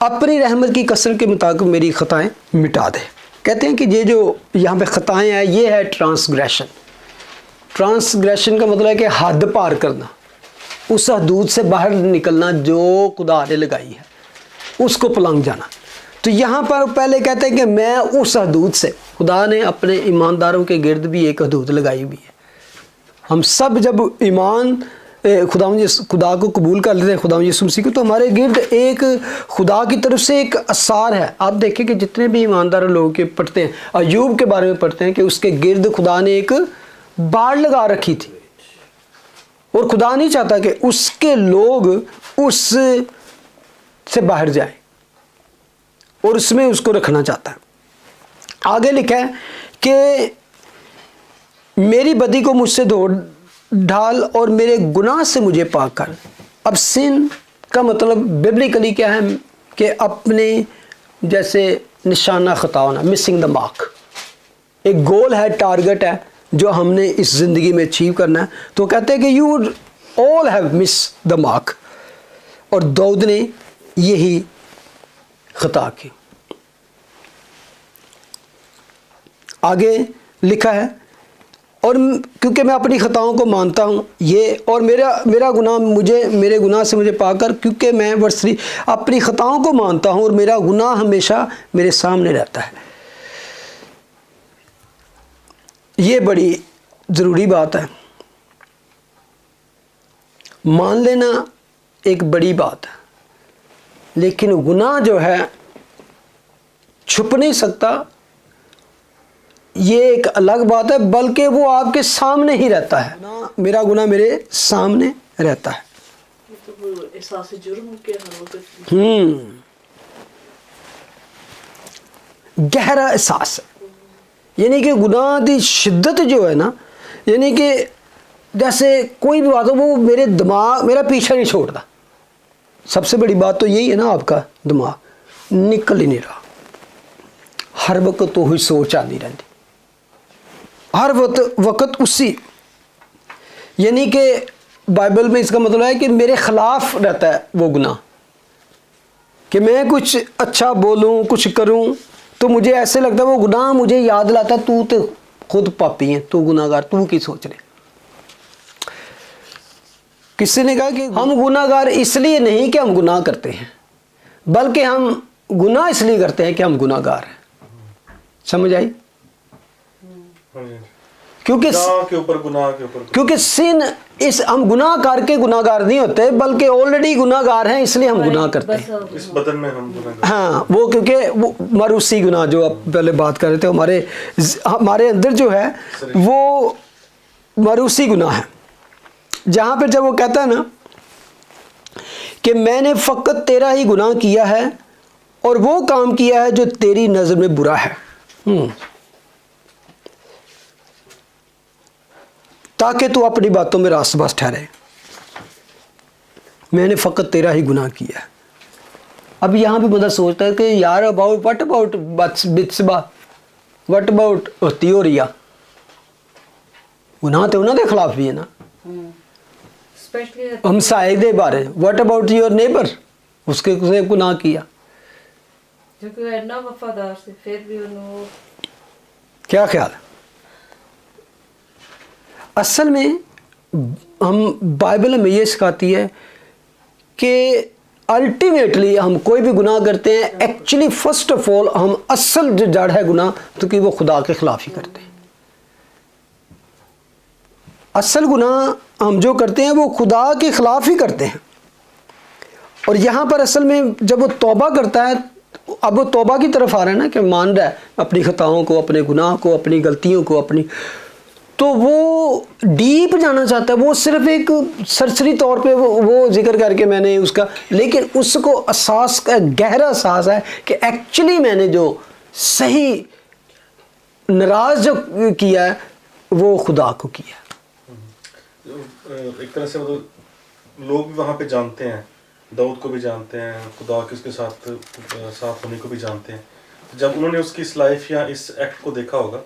अपनी रहमत की कसरत के मुताबिक मेरी ख़ताएँ मिटा दे। कहते हैं कि ये जो यहाँ पे ख़ताएँ हैं ये है ट्रांसग्रेशन। ट्रांसग्रेशन का मतलब है कि हद पार करना, उस हदूद से बाहर निकलना जो खुदा ने लगाई है, उसको पलंग जाना। तो यहाँ पर पहले कहते हैं कि मैं उस हदूद से, खुदा ने अपने ईमानदारों के गिर्द भी एक हदूद लगाई हुई है। हम सब जब ईमान खुदा को कबूल कर लेते हैं, खुदा यीशु मसीह को, तो हमारे गिर्द एक खुदा की तरफ से एक असर है। आप देखें कि जितने भी ईमानदार लोगों के पढ़ते हैं, अय्यूब के बारे में पढ़ते हैं कि उसके गिर्द खुदा ने एक बाड़ लगा रखी थी और खुदा नहीं चाहता कि उसके लोग उस से बाहर जाएं और उसमें उसको रखना चाहता है। आगे लिखा है कि मेरी बदी को मुझसे धो डाल और मेरे गुनाह से मुझे पाक कर। अब सिन का मतलब बिब्लिकली क्या है कि अपने जैसे निशाना खता होना, मिसिंग द मार्क। एक गोल है, टारगेट है जो हमने इस ज़िंदगी में अचीव करना है। तो कहते हैं कि you all have miss the mark, और दाऊद ने यही खता की। आगे लिखा है और क्योंकि मैं अपनी ख़ताओं को मानता हूँ ये, और मेरा गुनाह मेरे गुनाह से मुझे पाकर, क्योंकि मैं वर्षरी अपनी ख़ताओं को मानता हूँ और मेरा गुनाह हमेशा मेरे सामने रहता है। ये बड़ी ज़रूरी बात है। मान लेना एक बड़ी बात है, लेकिन गुनाह जो है छुप नहीं सकता, یہ ایک الگ بات ہے، بلکہ وہ آپ کے سامنے ہی رہتا ہے، میرا گناہ میرے سامنے رہتا ہے۔ یہ تو وہ احساس جرم کے ہر وقت گہرا احساس ہے، یعنی کہ گناہ کی شدت جو ہے نا، یعنی کہ جیسے کوئی بھی بات ہو وہ میرے دماغ میرا پیچھا نہیں چھوڑتا۔ سب سے بڑی بات تو یہی ہے نا، آپ کا دماغ نکل ہی نہیں رہا، ہر وقت تو ہوئی سوچ آتی رہتی، ہر وقت اسی، یعنی کہ بائبل میں اس کا مطلب ہے کہ میرے خلاف رہتا ہے وہ گناہ، کہ میں کچھ اچھا بولوں کچھ کروں تو مجھے ایسے لگتا ہے وہ گناہ مجھے یاد لاتا ہے، تو خود پاپی ہے، تو گناہ گار، تو کی سوچ رہے۔ کسی نے کہا کہ ہم گناہ گار اس لیے نہیں کہ ہم گناہ کرتے ہیں، بلکہ ہم گناہ اس لیے کرتے ہیں کہ ہم گناہ گار ہیں۔ سمجھ آئی؟ کیونکہ کیونکہ سن ہم گناہ کر کے گناہ گار نہیں ہوتے، بلکہ آلریڈی گناہ گار ہیں، اس لیے ہم گناہ کرتے ہیں۔ اس بدن میں ہم گناہ گار، ہاں، وہ کیونکہ وہ مروسی گناہ جو آپ پہلے بات کر رہے تھے، ہمارے اندر جو ہے وہ مروسی گناہ ہے، جہاں پہ جب وہ کہتا ہے نا کہ میں نے فقط تیرا ہی گناہ کیا ہے اور وہ کام کیا ہے جو تیری نظر میں برا ہے، تاکہ تو اپنی باتوں میں راست باز ٹھہرے، میں نے فقط تیرا ہی گناہ کیا ہے۔ اب یہاں بھی بندہ سوچتا ہے کہ یار وٹ اباؤٹ بتسبا، وٹ اباؤٹ تیوریا، گناہ تو انہوں کے خلاف بھی ہے نا، ہم سائے دے بارے، وٹ اباؤٹ یور نیبر، اس کے گناہ کیا، جو کہ اتنا وفادار سے پھر بھی انہوں کیا خیال ہے؟ اصل میں ہم بائبل میں یہ سکھاتی ہے کہ الٹیمیٹلی ہم کوئی بھی گناہ کرتے ہیں، ایکچولی فرسٹ آف آل ہم اصل جو جڑ ہے گناہ تو کہ وہ خدا کے خلاف ہی کرتے ہیں۔ اصل گناہ ہم جو کرتے ہیں وہ خدا کے خلاف ہی کرتے ہیں، اور یہاں پر اصل میں جب وہ توبہ کرتا ہے، اب وہ توبہ کی طرف آ رہا ہے نا، کہ مان رہا ہے اپنی خطاؤں کو، اپنے گناہ کو، اپنی غلطیوں کو، اپنی، تو وہ ڈیپ جانا چاہتا ہے، وہ صرف ایک سرسری طور پہ وہ ذکر کر کے میں نے اس کا، لیکن اس کو احساس کا گہرا احساس ہے کہ ایکچولی میں نے جو صحیح ناراض جو کیا ہے وہ خدا کو کیا ہے۔ ایک طرح سے لوگ بھی وہاں پہ جانتے ہیں، داؤد کو بھی جانتے ہیں، خدا کے اس کے ساتھ ہونے کو بھی جانتے ہیں، جب انہوں نے اس کی اس لائف یا اس ایکٹ کو دیکھا ہوگا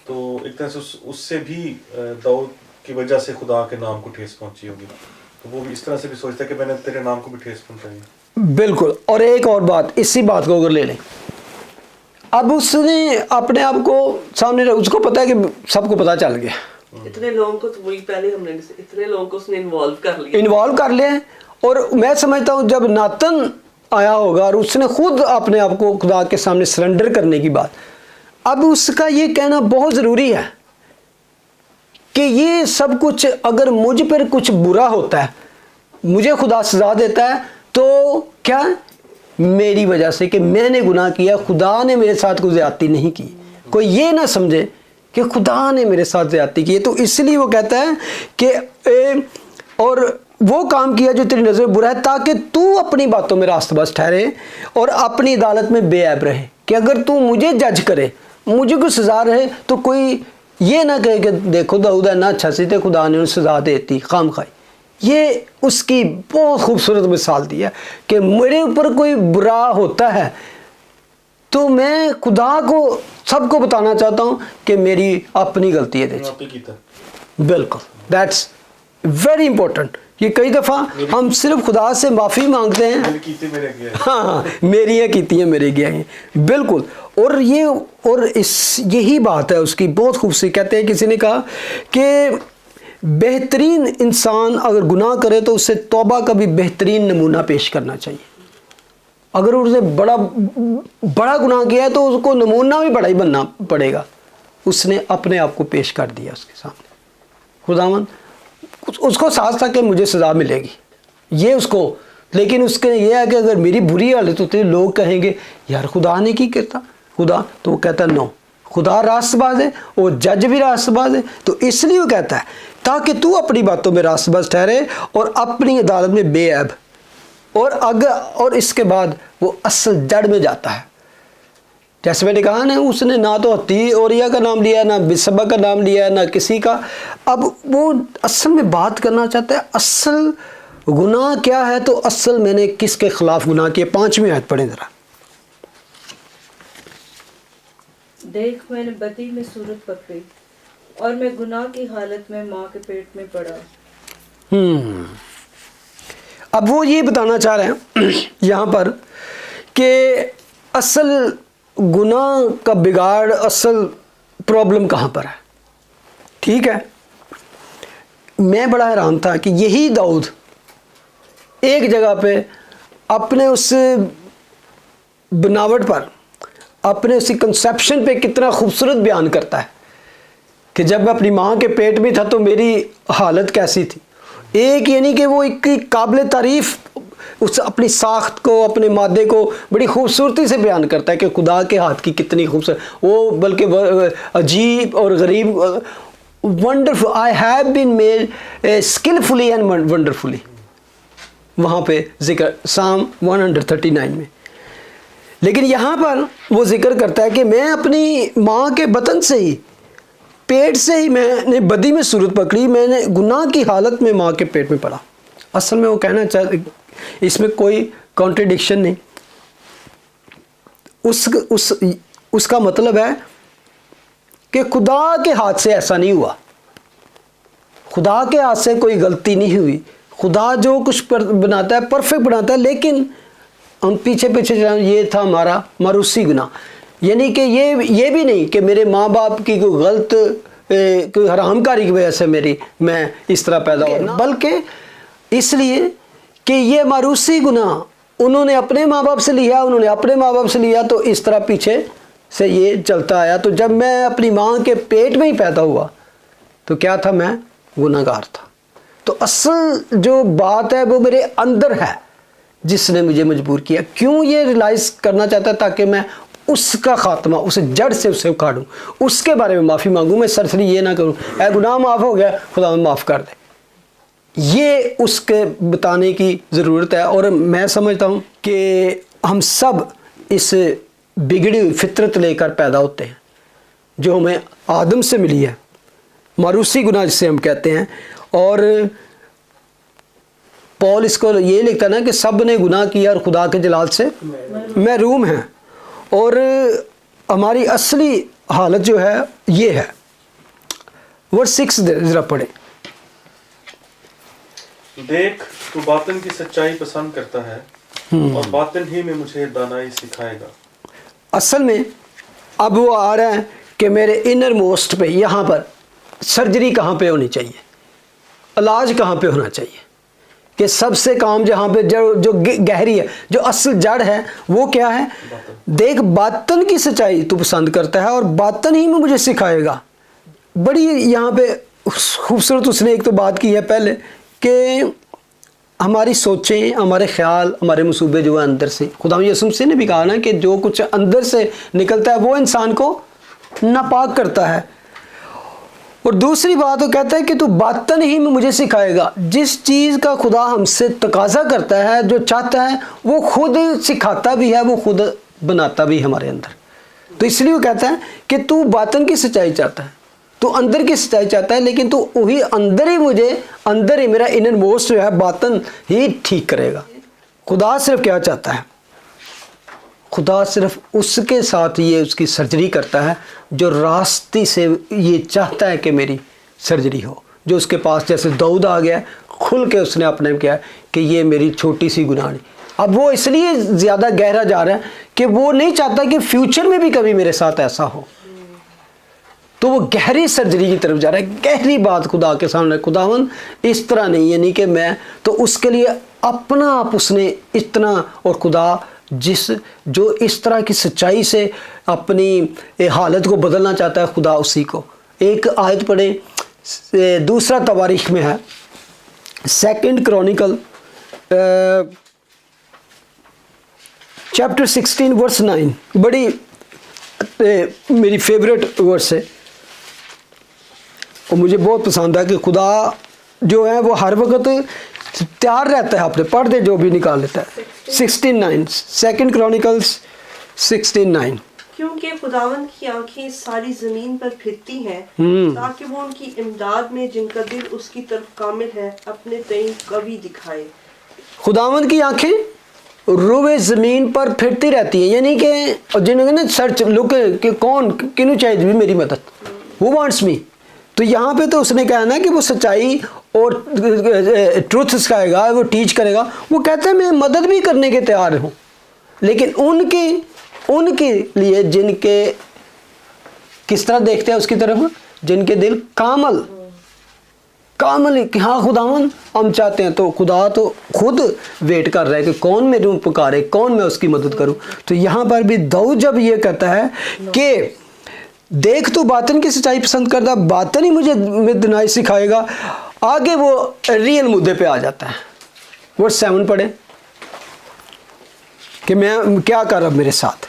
تو ایک طرح سے اس سے بھی داؤد کی وجہ سے خدا کے نام کو ٹھیس پہنچی ہوگی، تو وہ بھی اس طرح سے بھی سوچتا ہے کہ میں نے تیرے نام کو بھی ٹھیس پہنچائی۔ بالکل۔ اور ایک اور بات، اسی بات کو اگر لے لیں، اب اس نے اپنے آپ کو سامنے، اس کو پتا ہے کہ سب کو پتا چل گیا، اتنے لوگوں کو تو وہی پہلے ہم نے اتنے لوگوں کو اس نے انوالو کر لیا، اور میں سمجھتا ہوں جب ناتن آیا ہوگا اور اس نے خود اپنے آپ کو خدا کے سامنے سرنڈر کرنے کی بات، اب اس کا یہ کہنا بہت ضروری ہے کہ یہ سب کچھ اگر مجھ پر کچھ برا ہوتا ہے، مجھے خدا سزا دیتا ہے، تو کیا میری وجہ سے کہ میں نے گناہ کیا، خدا نے میرے ساتھ کوئی زیادتی نہیں کی، کوئی یہ نہ سمجھے کہ خدا نے میرے ساتھ زیادتی کی ہے۔ تو اس لیے وہ کہتا ہے کہ اور وہ کام کیا جو تیری نظر میں برا ہے، تاکہ تو اپنی باتوں میں راست باز ٹھہرے اور اپنی عدالت میں بے عیب رہے، کہ اگر تو مجھے جج کرے، مجھے کوئی سزا رہے، تو کوئی یہ نہ کہے کہ دیکھو داؤد ہے نہ اچھا سی تے خدا نے انہیں سزا دیتی خام خواہ۔ یہ اس کی بہت خوبصورت مثال دی ہے کہ میرے اوپر کوئی برا ہوتا ہے تو میں خدا کو سب کو بتانا چاہتا ہوں کہ میری اپنی غلطی ہے۔ بالکل، دیٹس ویری امپورٹنٹ۔ یہ کئی دفعہ ہم صرف خدا سے معافی مانگتے ہیں، ہاں میری ہیں کیتی ہیں میرے گیا ہیں، بالکل۔ اور یہی بات ہے اس کی بہت خوبصورت۔ کہتے ہیں کسی نے کہا کہ بہترین انسان اگر گناہ کرے تو اسے توبہ کا بھی بہترین نمونہ پیش کرنا چاہیے۔ اگر اس نے بڑا گناہ کیا ہے تو اس کو نمونہ بھی بڑا ہی بننا پڑے گا۔ اس نے اپنے آپ کو پیش کر دیا اس کے سامنے، خداوند اس کو ساتھ تھا کہ مجھے سزا ملے گی، یہ اس کو، لیکن اس کے یہ ہے کہ اگر میری بری حالت ہوتی ہے لوگ کہیں گے یار خدا نے کی کرتا خدا، تو وہ کہتا نو، खुदा रास्तबाज है और जज भी रास्तबाज है। तो इसलिए वो कहता है ताकि तू अपनी बातों में रास्तबाज ठहरे और अपनी अदालत में बेऐब, और इसके बाद वो असल जड़ में जाता है। जैसे मैंने कहा ना, उसने ना तो हत्ती ओरिया का नाम लिया, ना बिसबा का नाम लिया, ना किसी का। अब वो असल में बात करना चाहता है असल गुनाह क्या है, तो असल मैंने किसके खिलाफ गुनाह किया। 5वीं आयत पढ़ें ज़रा। देख मैंने बदी में सूरत पकड़ी और मैं गुनाह की हालत में माँ के पेट में पड़ा। अब वो ये बताना चाह रहे हैं यहाँ पर कि असल गुनाह का बिगाड़, असल प्रॉब्लम कहाँ पर है। ठीक है, मैं बड़ा हैरान था कि यही दाऊद एक जगह पे अपने उस बनावट पर, अपने उसी कंसेप्शन पे कितना खूबसूरत बयान करता है कि जब मैं अपनी माँ के पेट में था तो मेरी हालत कैसी थी। एक यानी कि वो एक काबिल तारीफ़ उस अपनी साख्त को, अपने मादे को बड़ी खूबसूरती से बयान करता है कि खुदा के हाथ की कितनी खूबसूरत, वो बल्कि अजीब और गरीब, wonderful, I have been made skilfully and wonderfully, वहाँ पे जिक्र साम 139 में। लेकिन यहाँ पर वो जिक्र करता है कि मैं अपनी माँ के बतन से ही, पेट से ही मैंने बदी में सूरत पकड़ी, मैंने गुनाह की हालत में माँ के पेट में पड़ा। असल में वो कहना चाहते, इसमें कोई कॉन्ट्रडिक्शन नहीं। उसका मतलब है कि खुदा के हाथ से ऐसा नहीं हुआ, खुदा के हाथ से कोई गलती नहीं हुई। खुदा जो कुछ बनाता है परफेक्ट बनाता है, लेकिन हम पीछे पीछे ये था हमारा मारूसी गुनाह। यानी कि ये भी नहीं कि मेरे माँ बाप की कोई गलत कोई हरामकारी की वजह से मैं इस तरह पैदा हुआ, बल्कि इसलिए कि ये मारूसी गुनाह उन्होंने अपने माँ बाप से लिया, उन्होंने अपने माँ बाप से लिया, तो इस तरह पीछे से ये चलता आया। तो जब मैं अपनी माँ के पेट में ही पैदा हुआ तो क्या था, मैं गुनाहगार था। तो असल जो बात है वो मेरे अंदर है जिसने मुझे मजबूर किया। क्यों ये रियलाइज़ करना चाहता है, ताकि मैं उसका खात्मा, उसे जड़ से उसे उखाड़ूँ, उसके बारे में माफ़ी मांगूँ। मैं सरसरी ये ना करूँ ऐ गुनाह माफ़ हो गया, खुदा माफ़ कर दे। ये उसके बताने की ज़रूरत है। और मैं समझता हूँ कि हम सब इस बिगड़ी हुई फितरत लेकर पैदा होते हैं जो हमें आदम से मिली है, मारूसी गुनाह जिसे हम कहते हैं। और पौल इसको ये लिखता है ना कि सब ने गुनाह किया और खुदा के जलाल से महरूम हैं। और हमारी असली हालत जो है ये है। वर्स 6 ज़रा पढ़े। देख तू बातिन की सच्चाई पसंद करता है और बातिन ही में मुझे दानाई सिखाएगा। असल में अब वो आ रहा है कि मेरे इनर मोस्ट पे, यहाँ पर सर्जरी कहाँ पे होनी चाहिए, इलाज कहाँ पे होना चाहिए, कि सबसे काम जहाँ पे जो गहरी है, जो असल जड़ है वो क्या है। देख बातन की सच्चाई तू पसंद करता है और बातन ही में मुझे सिखाएगा। बड़ी यहाँ पे खूबसूरत उसने एक तो बात की है पहले कि हमारी सोचें, हमारे ख्याल, हमारे मंसूबे जो है अंदर से, खुदा यसुम से ने भी कहा ना कि जो कुछ अंदर से निकलता है वो इंसान को नापाक करता है। और दूसरी बात वो कहता है कि तू बातन ही में मुझे सिखाएगा। जिस चीज़ का खुदा हमसे तकाजा करता है, जो चाहता है, वो खुद सिखाता भी है, वो खुद बनाता भी हमारे अंदर। तो इसलिए वो कहता है कि तू बातन की सच्चाई चाहता है, तू अंदर की सच्चाई चाहता है, लेकिन तू वही अंदर ही मुझे, अंदर ही मेरा इनर मोस्ट जो है बातन ही ठीक करेगा। खुदा सिर्फ क्या चाहता है, खुदा सिर्फ उसके साथ ये उसकी सर्जरी करता है जो रास्ते से ये चाहता है कि मेरी सर्जरी हो। जो उसके पास जैसे दाऊद आ गया, खुल के उसने अपने किया कि ये मेरी छोटी सी गुनाह नहीं। अब वो इसलिए ज़्यादा गहरा जा रहा है कि वो नहीं चाहता कि फ्यूचर में भी कभी मेरे साथ ऐसा हो। तो वो गहरी सर्जरी की तरफ जा रहा है, गहरी बात खुदा के सामने। खुदावन इस तरह नहीं है, नहीं कि मैं, तो उसके लिए अपना आप उसने इतना, और खुदा जो इस तरह की सच्चाई से अपनी हालत को बदलना चाहता है, खुदा उसी को। एक आयत पढ़े, दूसरा तवारीख में है, 2 क्रॉनिकल चैप्टर 16 वर्स 9। बड़ी میری فیوریٹ ورس ہے اور مجھے بہت پسند ہے کہ خدا جو ہے وہ ہر وقت تیار رہتا ہے اپنے پردے جو بھی نکال لیتا ہے. 16:9 2 Chronicles 16:9. کیونکہ خداوند کی آنکھیں ساری زمین پر پھرتی ہیں تاکہ وہ ان کی امداد میں جن کا دل اس کی طرف کامل ہے اپنے تئیں قوی دکھائے. خداوند کی آنکھیں روئے زمین پر پھرتی رہتی ہیں, یعنی کہ جنہوں نے سرچ لک کہ کون کنوں چاہیے بھی میری مدد, وہ وانٹس می. تو یہاں پہ تو اس نے کہا نا کہ وہ سچائی اور ٹروتھ سکھائے گا, وہ ٹیچ کرے گا. وہ کہتے ہیں میں مدد بھی کرنے کے تیار ہوں, لیکن ان کے لیے جن کے کس طرح دیکھتے ہیں اس کی طرف, جن کے دل کامل کہ ہاں خداوند ہم چاہتے ہیں. تو خدا تو خود ویٹ کر رہا ہے کہ کون میرے پکارے, کون میں اس کی مدد کروں. تو یہاں پر بھی داؤد جب یہ کہتا ہے کہ دیکھ تو باطن کی سچائی پسند کرتا, باطن ہی مجھے دنائی سکھائے گا, آگے وہ ریئل مدے پہ آ جاتا ہے. ورس 7 پڑھیں کہ میں کیا کر رہا میرے ساتھ.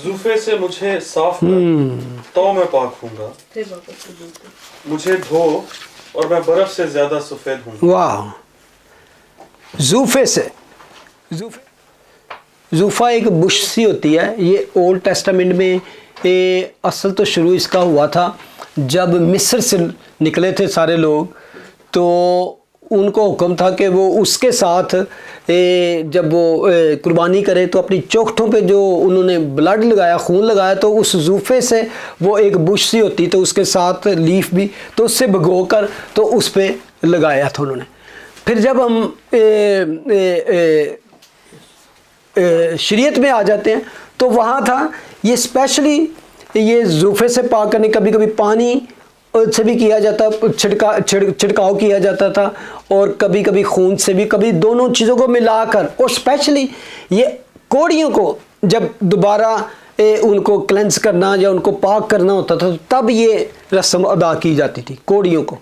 زوفے سے مجھے صاف کر تو میں پاک ہوں گا, مجھے دھو اور میں برف سے زیادہ سفید ہوں گا. واہ, زوفے سے, زوفا ایک بش سی ہوتی ہے. یہ اولڈ ٹیسٹامنٹ میں اصل تو شروع اس کا ہوا تھا جب مصر سے نکلے تھے سارے لوگ, تو ان کو حکم تھا کہ وہ اس کے ساتھ جب وہ قربانی کرے تو اپنی چوکھٹوں پہ جو انہوں نے بلڈ لگایا, خون لگایا, تو اس زوفے سے وہ ایک بش سی ہوتی تو اس کے ساتھ لیف بھی, تو اس سے بھگو کر تو اس پہ لگایا تھا انہوں نے. پھر جب ہم شریعت میں آ جاتے ہیں تو وہاں تھا یہ اسپیشلی یہ زوفے سے پاک کرنے, کبھی کبھی پانی سے بھی کیا جاتا, چھڑکاؤ کیا جاتا تھا, اور کبھی کبھی خون سے بھی, کبھی دونوں چیزوں کو ملا کر. اور اسپیشلی یہ کوڑیوں کو جب دوبارہ ان کو کلینس کرنا یا ان کو پاک کرنا ہوتا تھا تب یہ رسم ادا کی جاتی تھی کوڑیوں کو.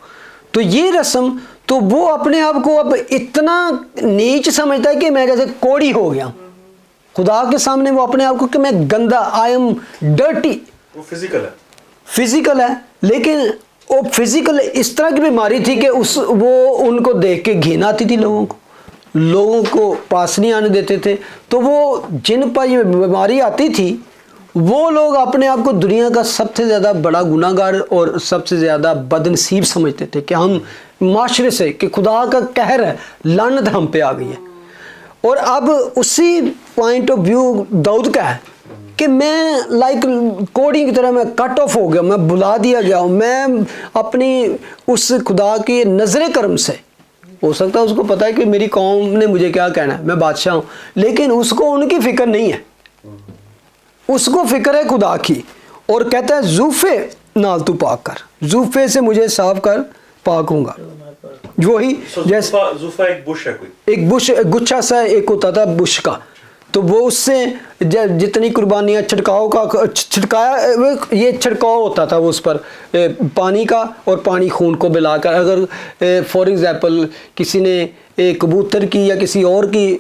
تو یہ رسم تو وہ اپنے آپ کو اب اتنا نیچ سمجھتا ہے کہ میں جیسے کوڑی ہو گیا ہوں خدا کے سامنے. وہ اپنے آپ کو کہ میں گندا, آئی ایم ڈرٹی. وہ فزیکل ہے, لیکن وہ فزیکل اس طرح کی بیماری تھی کہ وہ ان کو دیکھ کے گھن آتی تھی, لوگوں کو پاس نہیں آنے دیتے تھے. تو وہ جن پر یہ بیماری آتی تھی وہ لوگ اپنے آپ کو دنیا کا سب سے زیادہ بڑا گناہ گار اور سب سے زیادہ بدنصیب سمجھتے تھے کہ ہم معاشرے سے, کہ خدا کا قہر ہے, لعنت ہم پہ آ گئی ہے. اور اب اسی پوائنٹ آف ویو داؤد کا ہے کہ میں لائک کوڑی کی طرح میں کٹ آف ہو گیا, میں بلا دیا گیا ہوں. میں اپنی اس خدا کی نظر کرم سے, ہو سکتا ہے اس کو پتا ہے کہ میری قوم نے مجھے کیا کہنا ہے, میں بادشاہ ہوں, لیکن اس کو ان کی فکر نہیں ہے, اس کو فکر ہے خدا کی. اور کہتا ہے زوفے نال تو پاک کر, زوفے سے مجھے صاف کر پاک ہوں گا. وہی جیسے زوفا ایک بش ہے, کوئی ایک بش گچھا سا ایک ہوتا تھا بش کا, تو وہ اس سے جتنی قربانیاں چھڑکایا, یہ چھڑکاؤ ہوتا تھا وہ اس پر پانی کا, اور پانی خون کو ملا کر. اگر فار ایگزامپل کسی نے کبوتر کی یا کسی اور کی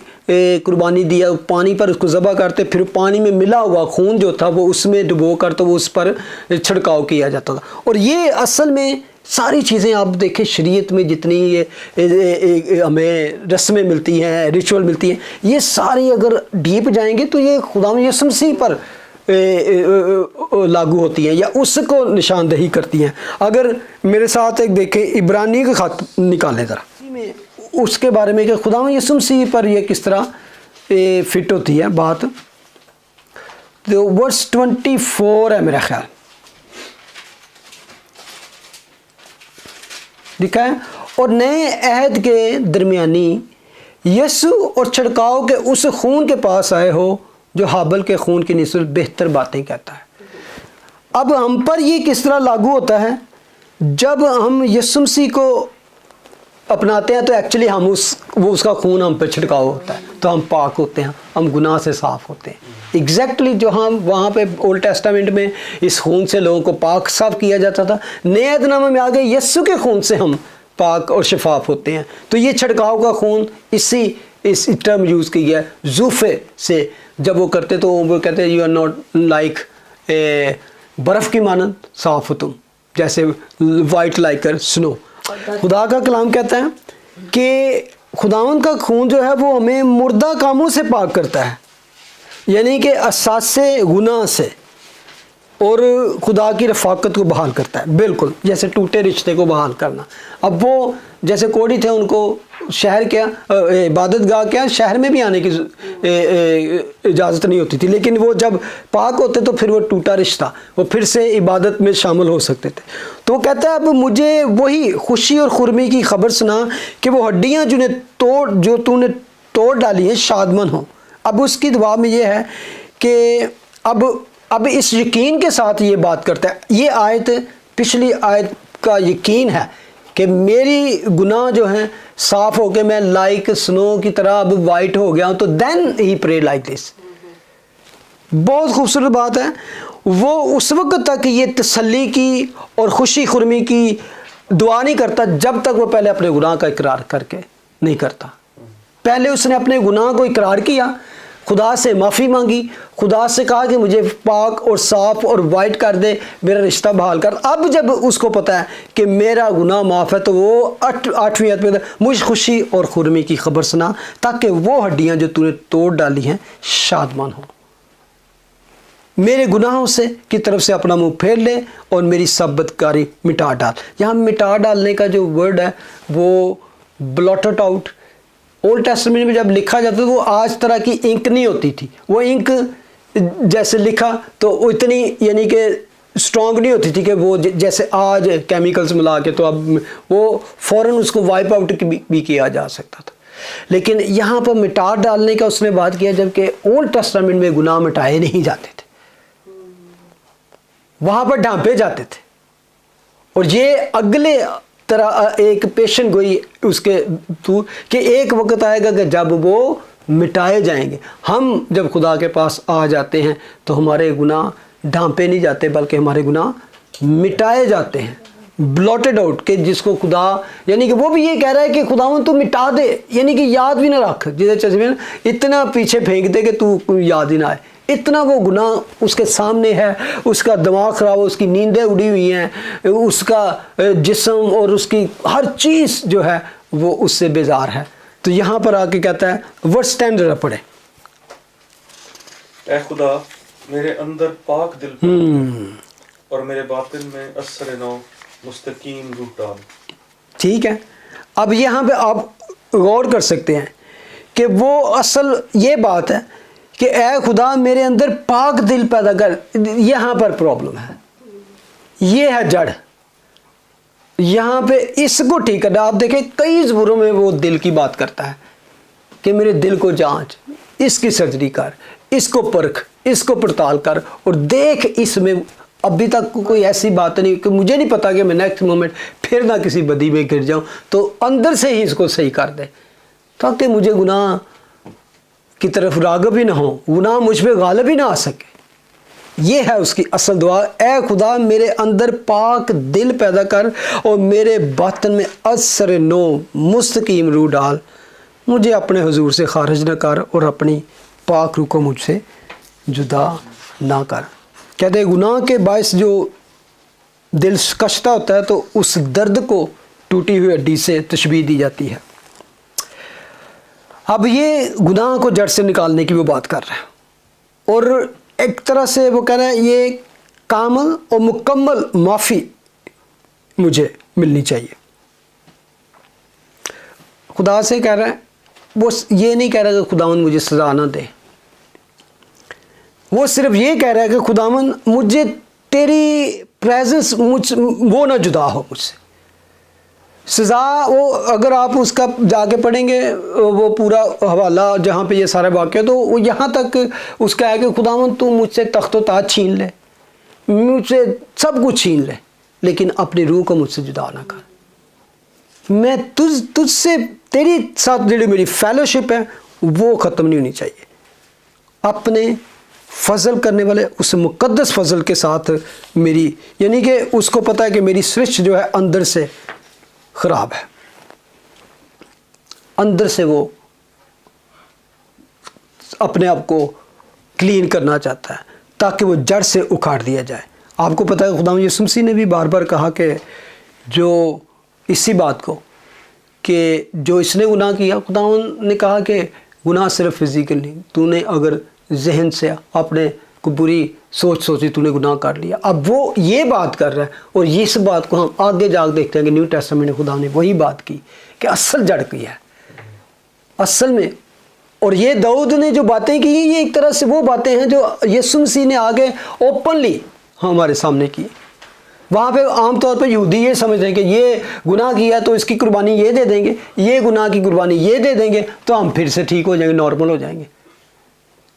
قربانی دیا, پانی پر اس کو ذبح کرتے, پھر پانی میں ملا ہوا خون جو تھا وہ اس میں ڈبو کر تو وہ اس پر چھڑکاؤ کیا جاتا تھا. اور یہ اصل میں ساری چیزیں آپ دیکھیں شریعت میں جتنی یہ ہمیں رسمیں ملتی ہیں, ریچول ملتی ہیں, یہ ساری اگر ڈیپ جائیں گے تو یہ خدا یسوع مسیح پر لاگو ہوتی ہیں یا اس کو نشاندہی کرتی ہیں. اگر میرے ساتھ ایک دیکھیں عبرانی کا خط نکالیں ذرا, اس کے بارے میں کہ خدا یسوع مسیح پر یہ کس طرح فٹ ہوتی ہے بات. تو ورس 24 ہے میرا خیال, لکھا ہے, اور نئے عہد کے درمیانی یسوع اور چھڑکاؤ کے اس خون کے پاس آئے ہو جو حابل کے خون کی نسبت بہتر باتیں کہتا ہے. اب ہم پر یہ کس طرح لاگو ہوتا ہے, جب ہم یسوع مسیح کو اپناتے ہیں تو ایکچولی ہم اس کا خون ہم پہ چھڑکاؤ ہوتا ہے, تو ہم پاک ہوتے ہیں, ہم گناہ سے صاف ہوتے ہیں. ایگزیکٹلی جو ہم وہاں پہ اولڈ ٹیسٹامنٹ میں اس خون سے لوگوں کو پاک صاف کیا جاتا تھا, نئے عہد نامے میں آگے یسوع کے خون سے ہم پاک اور شفاف ہوتے ہیں. تو یہ چھڑکاؤ کا خون اس ٹرم یوز کی گیا ہے. زوفے سے جب وہ کرتے تو وہ کہتے ہیں یو آر ناٹ لائک बर्फ़ की मानंद साफ़ हो तुम, जैसे वाइट लाइक कर स्नो। खुदा का कलाम कहता है कि खुदावंद का खून जो है वो हमें मुर्दा कामों से पाक करता है, यानी कि असासे गुनाह से, और खुदा की रफ़ाकत को बहाल करता है। बिल्कुल जैसे टूटे रिश्ते को बहाल करना। अब वो जैसे कोढ़ी थे, उनको शहर क्या इबादत गाह क्या शहर में भी आने की इजाज़त नहीं होती थी, लेकिन वो जब पाक होते तो फिर वो टूटा रिश्ता वो फिर से इबादत में शामिल हो सकते थे। तो वो कहता है अब मुझे वही खुशी और खुरमी की खबर सुना कि वो हड्डियाँ जो तूने तोड़ डाली हैं शादमन हो। अब उसकी दुआ में ये है कि अब इस यकीन के साथ ये बात करता है, ये आयत पिछली आयत का यकीन है कि मेरी गुनाह जो हैं साफ़ हो के मैं लाइक स्नो की तरह अब वाइट हो गया हूँ। तो then he pray like this. बहुत खूबसूरत बात है। वो उस वक्त तक ये तसल्ली की और खुशी खुरमी की दुआ नहीं करता जब तक वो पहले अपने गुनाह का इकरार करके नहीं करता। पहले उसने अपने गुनाह को इकरार किया, खुदा से माफ़ी मांगी, खुदा से कहा कि मुझे पाक और साफ़ और वाइट कर दे, मेरा रिश्ता बहाल कर। अब जब उसको पता है कि मेरा गुनाह माफ़ है तो वो 8वीं आयत में मुझ खुशी और खुरमी की खबर सुना ताकि वो हड्डियाँ जो तूने तोड़ डाली हैं शादमान हो। मेरे गुनाहों से की तरफ से अपना मुंह फेर ले और मेरी सब बदकारी मिटा डाल। यहाँ मिटा डालने का जो वर्ड है वो ब्लॉटेड आउट। ओल्ड टेस्टामेंट में जब लिखा जाता तो वो आज तरह की इंक नहीं होती थी। वो इंक जैसे लिखा तो वो इतनी यानी कि स्ट्रॉन्ग नहीं होती थी कि वो जैसे आज केमिकल्स मिला के, तो अब वो फ़ौरन उसको वाइप आउट भी किया जा सकता था। लेकिन यहाँ पर मिटा डालने का उसने बात किया जबकि ओल्ड टेस्टामेंट में गुनाह मिटाए नहीं जाते थे, वहाँ पर ढांपे जाते थे। और ये अगले तरह एक पेशन गोई उसके तू कि एक वक्त आएगा कि जब वो मिटाए जाएंगे। हम जब खुदा के पास आ जाते हैं तो हमारे गुनाह ढांपे नहीं जाते बल्कि हमारे गुनाह मिटाए जाते हैं, ब्लॉटेड आउट। कि जिसको खुदा यानी कि वो भी ये कह रहा है कि खुदावन तू मिटा दे, यानी कि याद भी ना रख, जिसे चश्मे इतना पीछे फेंक दे कि तू याद ही ना आए। इतना वो गुनाह उसके सामने है, उसका दिमाग ख़राब है, उसकी नींदें उड़ी हुई हैं, उसका जिस्म और उसकी हर चीज़ जो है वो उससे बेजार है। तो यहाँ पर आके कहता है वर्स 10 जरा पढ़े। ऐ खुदा मेरे अंदर पाक दिल और मेरे बातिन में असर नौ मुस्तकीम रूह डाल। ठीक है, अब यहाँ पे आप गौर कर सकते हैं कि वो असल ये बात है कि ऐ खुदा मेरे अंदर पाक दिल पैदा कर। यहाँ पर प्रॉब्लम है, ये है जड़। यहाँ पे इसको ठीक करना। आप देखें कई ज़बूरों में वो दिल की बात करता है कि मेरे दिल को जांच, इसकी सर्जरी कर, इसको परख, इसको पड़ताल कर और देख इसमें अभी तक कोई ऐसी बात नहीं कि मुझे नहीं पता कि मैं नेक्स्ट मोमेंट फिर ना किसी बदी में गिर जाऊँ। तो अंदर से ही इसको सही कर दे ताकि मुझे गुनाह की तरफ राग़िब ही ना हो, गुनाह मुझ पे गालिब ही ना आ सके। ये है उसकी असल दुआ। ऐ खुदा मेरे अंदर पाक दिल पैदा कर और मेरे बातन में असर नो मुस्तकीम रूह डाल। मुझे अपने हुजूर से खारिज न कर और अपनी पाक रूह को मुझसे जुदा ना कर। कहते हैं गुनाह के बायस जो दिल कश्ता होता है तो उस दर्द को टूटी हुई हड्डी से तशबीह दी जाती है। अब ये गुनाह को जड़ से निकालने की वो बात कर रहा है और एक तरह से वो कह रहा है ये कामल और मुकम्मल माफ़ी मुझे मिलनी चाहिए। खुदा से कह रहा है, वो ये नहीं कह रहा कि खुदावन मुझे सज़ा ना दे, वो सिर्फ ये कह रहा है कि खुदावन मुझे तेरी प्रेजेंस वो ना जुदा हो मुझसे। सज़ा वो अगर आप उसका जाके पढ़ेंगे वो पूरा हवाला जहाँ पे ये सारे वाक़े तो वो यहाँ तक उसका है कि खुदावन तू मुझसे तख्त व ताज छीन ले, मुझसे सब कुछ छीन ले, लेकिन अपनी रूह को मुझसे जुदा ना कर। मैं तुझसे तेरी साथ जो मेरी फेलोशिप है वो ख़त्म नहीं होनी चाहिए। अपने फ़ज़ल करने वाले उस मुक़द्दस फ़ज़ल के साथ मेरी, यानी कि उसको पता है कि मेरी सृष्टि जो है अंदर से ख़राब है, अंदर से वो अपने आप को क्लीन करना चाहता है, ताकि वो जड़ से उखाड़ दिया जाए। आपको पता है खुदा यीशु मसीह ने भी बार बार कहा कि जो इसी बात को कि जो इसने गुनाह किया, खुदा ने कहा कि गुनाह सिर्फ फिजिकल नहीं, तूने अगर जहन से अपने को बुरी सोच सोची तूने गुनाह कर लिया। अब वो ये बात कर रहा है और इस बात को हम आगे जाकर देखते हैं कि न्यू टेस्टामेंट में खुदा ने वही बात की कि असल जड़ की है असल में। और ये दाऊद ने जो बातें की ये एक तरह से वो बातें हैं जो यीशु मसीह ने आगे ओपनली हमारे सामने की। वहाँ पे आमतौर पर यहूदी ये समझते हैं कि ये गुनाह किया तो इसकी कुर्बानी ये दे देंगे, ये गुनाह की कुर्बानी ये दे देंगे तो हम फिर से ठीक हो जाएंगे, नॉर्मल हो जाएंगे।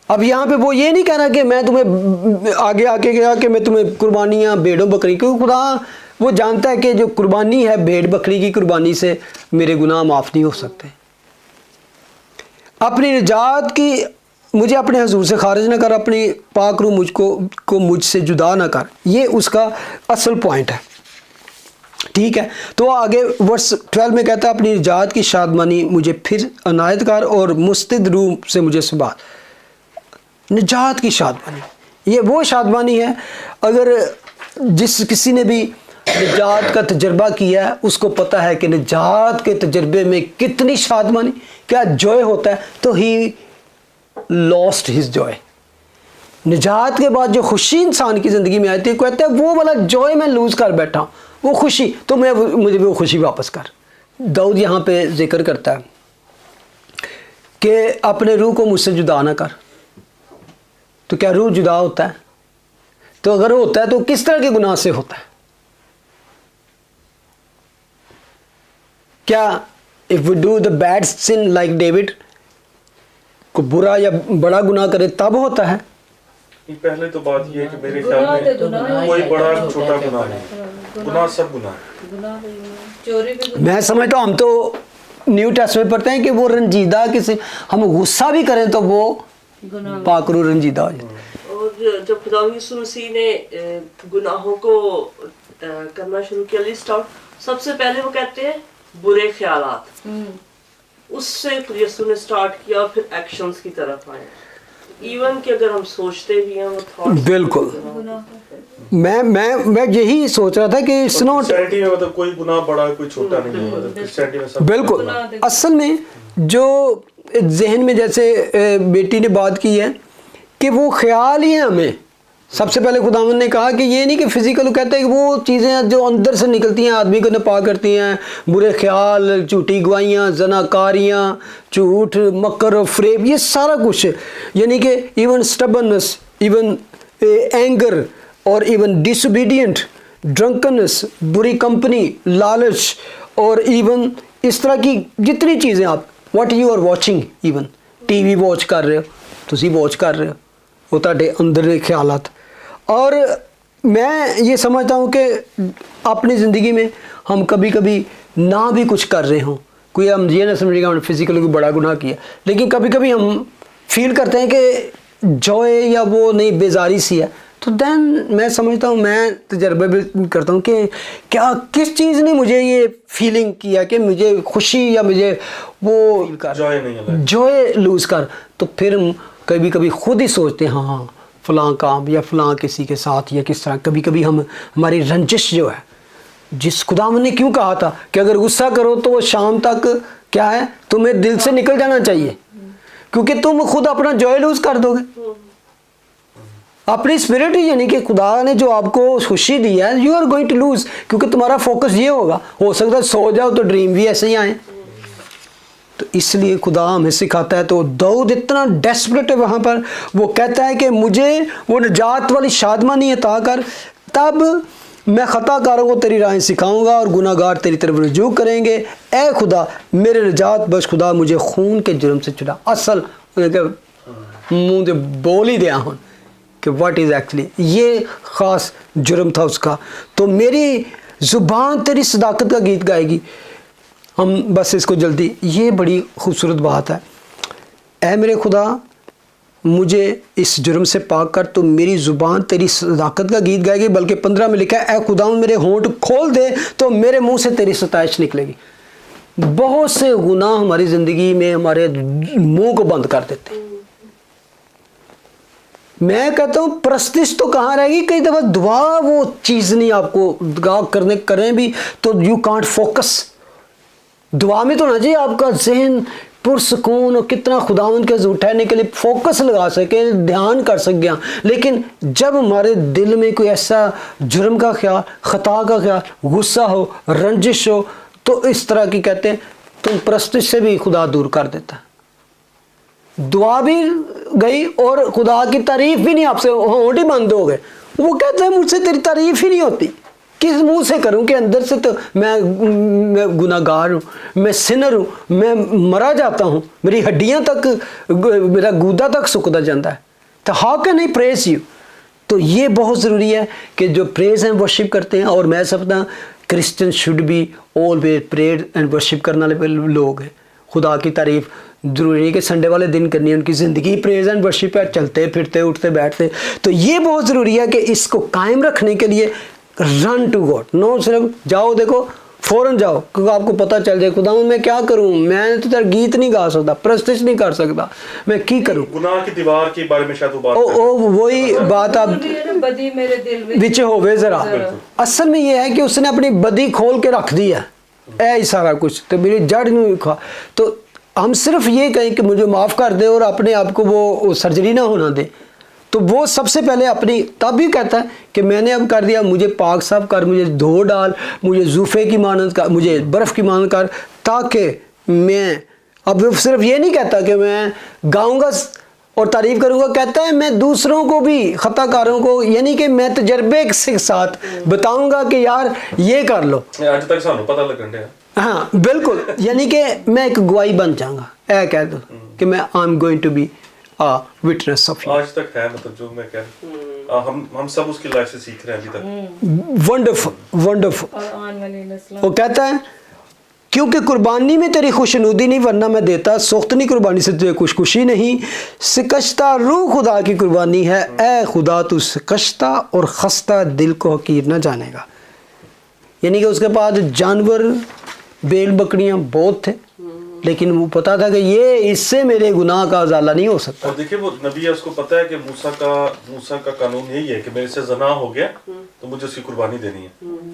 अब यहाँ पे वो ये नहीं कह रहा कि मैं तुम्हें आगे आके कहा कि मैं तुम्हें कुर्बानियाँ भेड़ों बकरी, क्योंकि खुदा वो जानता है कि जो कुर्बानी है भेड़ बकरी की कुर्बानी से मेरे गुनाह माफ़ नहीं हो सकते। अपनी निजात की मुझे अपने हजूर से खारिज ना कर, अपनी पाक रूह मुझको मुझसे जुदा ना कर, ये उसका असल पॉइंट है। ठीक है, तो आगे वर्स 12 में कहता है अपनी निजात की शादमानी मुझे फिर अनायत कर और मुस्तद रूह से मुझे सुबह। निजात की शादमानी, ये वो शादमानी है अगर जिस किसी ने भी निजात का तजर्बा किया है उसको पता है कि निजात के तजर्बे में कितनी शादमानी, क्या जॉय होता है। तो ही लॉस्ट हिज जॉय। निजात के बाद जो खुशी इंसान की ज़िंदगी में आती है, कहते हैं वो वाला जॉय मैं लूज़ कर बैठा हूँ, वो खुशी तो मुझे वो खुशी वापस कर। दाऊद यहाँ पे जिक्र करता है कि अपने रूह को मुझसे जुदा ना कर। तो क्या रूह जुदा होता है? तो अगर होता है तो किस तरह के गुनाह से होता है? क्या if we do the bad sin like David, को बुरा या बड़ा गुनाह करे तब होता है? पहले तो बात ये है कि मेरे ख्याल में कोई बड़ा छोटा गुनाह नहीं, गुनाह सब गुनाह। चोरी भी मैं समझता हूँ हम तो न्यू टेस्ट में पढ़ते हैं कि वो रंजीदा किसी, हम गुस्सा भी करें तो वो पाकरू रंजीदा हो जाए। और जब खुदा यीशु मसीह ने गुनाहों को करना शुरू किया, लिस्ट आउट, सबसे पहले वो कहते हैं बुरे ख्यालात, उससे यीशु ने स्टार्ट किया, फिर एक्शंस की तरफ आए। इवन कि अगर हम सोचते भी हैं वो थॉट्स, बिल्कुल मैं यही सोच रहा था कि इट्स नॉट, क्रिश्चियनिटी में मतलब कोई गुनाह बड़ा कोई छोटा नहीं है, मतलब क्रिश्चियनिटी में सब बिल्कुल असल में जो जहन में जैसे बेटी ने बात की है कि वो ख्याल ही है हमें। सबसे पहले खुदावंद ने कहा कि ये नहीं कि फिजिकल, कहते हैं कि वो चीज़ें जो अंदर से निकलती हैं आदमी को नापाक करती हैं, बुरे ख्याल, झूठी गवाहियाँ, जनाकारियाँ, झूठ, मकर और फ्रेब, ये सारा कुछ, यानी कि इवन स्टबननेस, इवन एंगर और इवन डिसोबीडियंट, ड्रंकनेस, बुरी कंपनी, लालच और इवन इस तरह की जितनी चीज़ें आप what you are watching, even TV watch कर रहे हो, तुसी वॉच कर रहे हो, वो ਤੁਹਾਡੇ अंदर के ख्यालात। और मैं ये समझता हूँ कि अपनी ज़िंदगी में हम कभी कभी ना भी कुछ कर रहे हों, कोई हम ये ना समझेगा हमने फिजिकली कोई बड़ा गुनाह किया, लेकिन कभी कभी हम फील करते हैं कि जॉय या वो नहीं बेजारी सी है, तो देन मैं समझता हूँ, मैं तजर्बा भी करता हूँ कि क्या किस चीज़ ने मुझे ये फीलिंग किया कि मुझे खुशी या मुझे वो जॉय लूज़ कर। तो फिर हम कभी कभी खुद ही सोचते हैं हाँ फ़लाँ काम या फ़लाँ किसी के साथ या किस तरह, कभी कभी हम हमारी रंजिश जो है, जिस खुदावंद ने क्यों कहा था कि अगर गुस्सा करो तो वो शाम तक क्या है तुम्हें दिल से निकल जाना चाहिए, क्योंकि तुम खुद अपना जॉय लूज़ कर दोगे, अपनी स्पिरिट, यानी कि खुदा ने जो आपको खुशी दी है you are going to lose, क्योंकि तुम्हारा फोकस ये होगा, हो सकता है सो जाओ तो ड्रीम भी ऐसे ही आए। तो इसलिए खुदा हमें सिखाता है। तो दाऊद इतना डेस्परेट है वहाँ पर, वो कहता है कि मुझे वो निजात वाली शादमानी अता कर, तब मैं ख़ताकारों को तेरी राहें सिखाऊंगा और गुनाहगार तेरी तरफ रुजू करेंगे। ए खुदा मेरे निजात बख्श, खुदा मुझे खून के जुर्म से छुड़ा। असल मुँह से बोल ही दिया हूँ कि व्हाट इज़ एक्चुअली, ये ख़ास जुर्म था उसका। तो मेरी ज़ुबान तेरी सदाकत का गीत गाएगी। हम बस इसको जल्दी, ये बड़ी खूबसूरत बात है। ऐ मेरे खुदा मुझे इस जुर्म से पाक कर, तो मेरी ज़ुबान तेरी सदाकत का गीत गाएगी। बल्कि 15 में लिखा है ऐ खुदा मेरे होंठ खोल दे तो मेरे मुंह से तेरी सताइश निकलेगी। बहुत से गुनाह हमारी ज़िंदगी में हमारे मुंह को बंद कर देते हैं। मैं कहता हूँ परस्तिश तो कहाँ रहेगी, कई दफ़ा दुआ वो चीज़ नहीं, आपको दुआ करने करें भी तो यू कांट फोकस। दुआ में तो ना चाहिए आपका जहन पुरसकून और कितना खुदावंद के हज़ूर ठहरने के लिए फोकस लगा सके, ध्यान कर सके। लेकिन जब हमारे दिल में कोई ऐसा जुर्म का ख्याल, ख़ता का ख्याल, गुस्सा हो, रंजिश हो, तो इस तरह की कहते हैं तुम परस्तिश से भी खुदा दूर कर देता है। दुआ भी गई और खुदा की तारीफ भी नहीं, आपसे होंठ ही बंद हो गए। वो कहते हैं मुझसे तेरी तारीफ ही नहीं होती, किस मुंह से करूं कि अंदर से तो मैं गुनाहगार हूँ, मैं सिनर हूँ, मैं मरा जाता हूँ, मेरी हड्डियां तक, मेरा गूदा तक सुकता जाता है। तो how can I praise you. तो ये बहुत ज़रूरी है कि जो प्रेज एंड वर्शिप करते हैं, और मैं समझता Christian should be always praise and worship करने वाले लोग हैं। खुदा की तारीफ ज़रूरी नहीं कि संडे वाले दिन करनी है, उनकी ज़िंदगी प्रेज एंड वर्शिप है, चलते फिरते उठते बैठते। तो ये बहुत ज़रूरी है कि इसको कायम रखने के लिए रन टू गॉड, नो सिर्फ जाओ देखो फ़ौरन जाओ, क्योंकि आपको पता चल जाए खुदा मैं क्या करूं, मैं तो तेरा गीत नहीं गा सकता, प्रस्तिश नहीं कर सकता, मैं की करूं। गुनाह की दीवार के बारे में शायद वो बात वही बात आप बदी मेरे दिल विच होवे ज़रा। असल में ये है कि उसने अपनी बदी खोल के रख दी है, ऐ सारा कुछ, तो मेरी जड़ नहीं खा। तो हम सिर्फ ये कहें कि मुझे माफ़ कर दे और अपने आप को वो सर्जरी ना होना दे, तो वो सबसे पहले अपनी, तब भी कहता है कि मैंने अब कर दिया, मुझे पाक साफ कर, मुझे धो डाल, मुझे जूफे की मानद कर, मुझे बर्फ़ की मानद कर, ताकि मैं अब सिर्फ ये नहीं कहता कि मैं गाऊंगा और तारीफ़ करूंगा, कहता है मैं दूसरों को भी, खताकारों को, यानी कि मैं तजर्बे के साथ बताऊंगा कि यार ये कर लो। आज तक सानू पता लगन डया। हाँ बिल्कुल, यानी कि मैं एक गवाही बन जाऊंगा, ऐ कह दो कि मैं I am going to be witness of you. आज तक है, मतलब जो मैं कह हम सब उसकी लाइफ से सीख रहे हैं अभी तक। Wonderful wonderful. और आने वाली नस्लों। वो कहता है क्योंकि कुर्बानी में तेरी खुशनुदी नहीं, वरना मैं देता, सोख्तनी कुर्बानी से तुझे खुशी नहीं, शिकस्ता रूह खुदा की कुर्बानी है, ए खुदा तू शिकस्ता और खस्ता दिल को हकीर न जानेगा। यानी कि उसके पास जानवर, बैल बकरियां बहुत थे, लेकिन वो पता था कि ये इससे मेरे गुनाह का उजाला नहीं हो सकता। और देखिए वो नबी है, उसको पता है कि मूसा का कानून यही है कि मेरे से ज़ना हो गया तो मुझे उसकी कुर्बानी देनी है।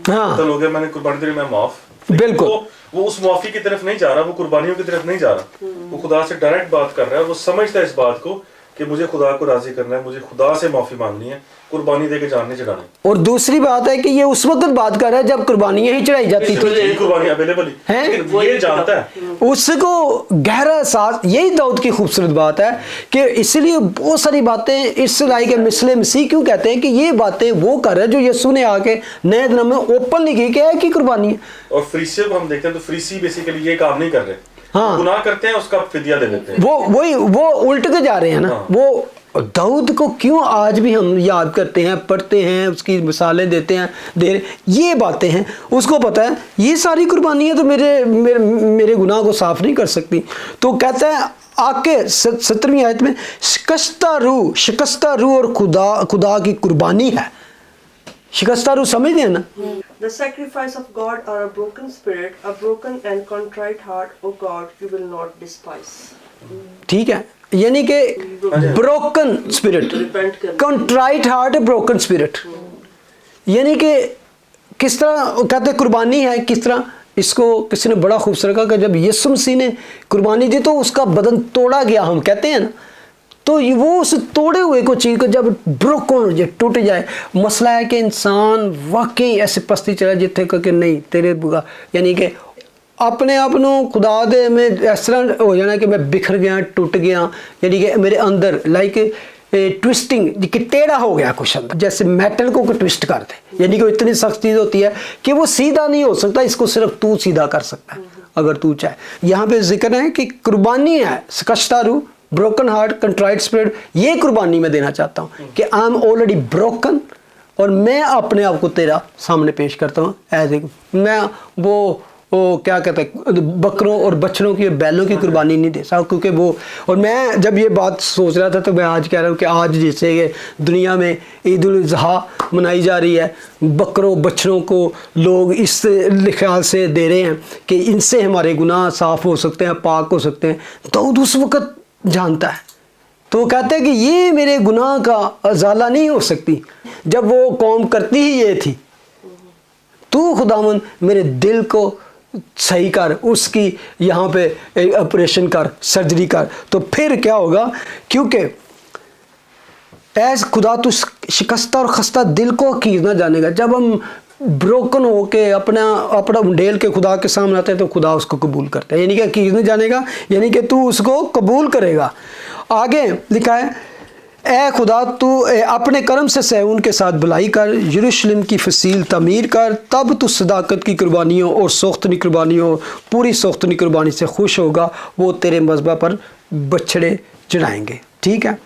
हाँ तो हो गया, मैंने कुर्बानी देनी, मैं माफ। बिल्कुल। वो उस माफी की तरफ नहीं जा रहा, वो कुर्बानियों की तरफ नहीं जा रहा, वो खुदा से डायरेक्ट बात कर रहा है। वो समझता है इस बात को कि मुझे खुदा को राजी करना है, मुझे खुदा से माफी मांगनी है, कुर्बानी देके जान नहीं चढ़ानी। और दूसरी बात है कि ये उस वक्त बात कर रहा है जब कुर्बानियां ही चढ़ाई जाती थी, यही कुर्बानी अवेलेबल है, लेकिन वो ये जानता है, उसको गहरा एहसास। यही दाऊद की खूबसूरत बात है कि इसलिए बहुत सारी बातें इस लायक है। मिसले मसीह क्यों कहते हैं कि ये बातें वो कर रहे हैं जो यीशु ने आके नए दिनों में ओपन की क्या है कि कुर्बानी है। और फरीसियों को हम देखते हैं तो फरीसी बेसिकली ये काम नहीं कर रहे। हाँ। गुनाह करते हैं, उसका फिदिया दे देते हैं। वो उल्ट के जा रहे हैं ना। हाँ। वो दाऊद को क्यों आज भी हम याद करते हैं, पढ़ते हैं, उसकी मिसालें देते हैं, ये बातें हैं। उसको पता है ये सारी कुर्बानियाँ तो मेरे गुनाह को साफ नहीं कर सकती। तो कहता है आके 17वीं आयत में शिकस्ता रूह और खुदा की कुर्बानी है। शिकस्ता रूह समझते हैं ना। The sacrifice of God are a broken spirit, a broken and contrite heart, O God, you will not despise. ठीक है, यानी कि ब्रोकन स्पिरिट, Repent करना। कंट्राइट हार्ट, ब्रोकन स्पिरिट। यानी कि किस तरह कहते हैं कुर्बानी है, किस तरह इसको किसी ने बड़ा खूबसूरत कहा कि जब यीशु मसीह ने कुर्बानी दी तो उसका बदन तोड़ा गया, हम कहते हैं ना। तो वो उस तोड़े हुए को चीज़ को जब ब्रोकन हो जाए, टूट जाए, मसला है कि इंसान वाकई ऐसे पस्ती चला जिथे कि नहीं तेरे बुगा, यानी कि अपने आप को खुदा दे में इस तरह हो जाना कि मैं बिखर गया, टूट गया, यानी कि मेरे अंदर लाइक ट्विस्टिंग कि टेढ़ा हो गया कुछ अंदर, जैसे मेटल को ट्विस्ट कर दे। यानी कि इतनी सख्त चीज़ होती है कि वो सीधा नहीं हो सकता, इसको सिर्फ तू सीधा कर सकता है अगर तू चाहे। यहाँ पे जिक्र है कि कुर्बानी है शिकस्ता रूह, ब्रोकन हार्ट, कंट्राइट स्पिरिट। ये कुर्बानी मैं देना चाहता हूँ कि आई एम ऑलरेडी ब्रोकन और मैं अपने आप को तेरा सामने पेश करता हूँ एज ए, मैं वो क्या कहते हैं बकरों और बछड़ों की, बैलों की कुर्बानी नहीं दे सकता, क्योंकि वो। और मैं जब ये बात सोच रहा था तो मैं आज कह रहा हूँ कि आज जैसे ये दुनिया में ईद उल अज़हा मनाई जा रही है, बकरों बछड़ों को लोग इस ख्याल से दे रहे हैं कि इनसे हमारे गुनाह साफ़ हो सकते हैं, पाक हो सकते हैं। दाऊद उस वक़्त जानता है। तो वो कहते हैं कि ये मेरे गुनाह का अजाला नहीं हो सकती जब वो कौम करती ही ये थी। तू खुदावन मेरे दिल को सही कर, उसकी यहाँ पे ऑपरेशन कर, सर्जरी कर, तो फिर क्या होगा, क्योंकि ऐस खुदा तू शिकस्ता और खस्ता दिल को हकीर ना जानेगा। जब हम ब्रोकन हो के अपना ढेल के खुदा के सामने आते हैं तो खुदा उसको कबूल करता है, यानी कि हकीर नहीं जानेगा, यानी कि तू उसको कबूल करेगा। आगे लिखा है, ए खुदा तू अपने करम से सहून के साथ भलाई कर, यरूशलेम की फसील तमीर कर, तब तू सदाकत की कुर्बानियों और सोख्तनी कुर्बानियों, पूरी सोख्तनी कुर्बानी से खुश होगा। वो तेरे मज़बा पर बछड़े चढ़ाएंगे। ठीक है,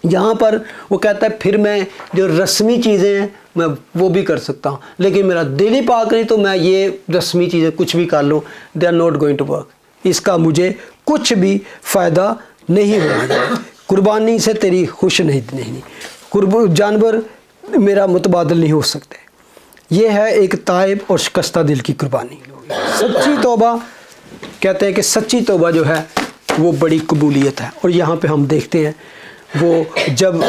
यहाँ पर वो कहता है फिर मैं जो रस्मी चीज़ें हैं मैं वो भी कर सकता हूँ, लेकिन मेरा दिल ही पाक नहीं तो मैं ये रस्मी चीज़ें कुछ भी कर लूँ, they are not going to work, इसका मुझे कुछ भी फ़ायदा नहीं होगा। कुर्बानी से तेरी खुश नहीं, जानवर मेरा मुतबादल नहीं हो सकते। ये है एक ताइब और शिकस्ता दिल की कुर्बानी। सच्ची तौबा, कहते हैं कि सच्ची तौबा जो है वो बड़ी कबूलियत है। और यहाँ पे हम देखते हैं वो जब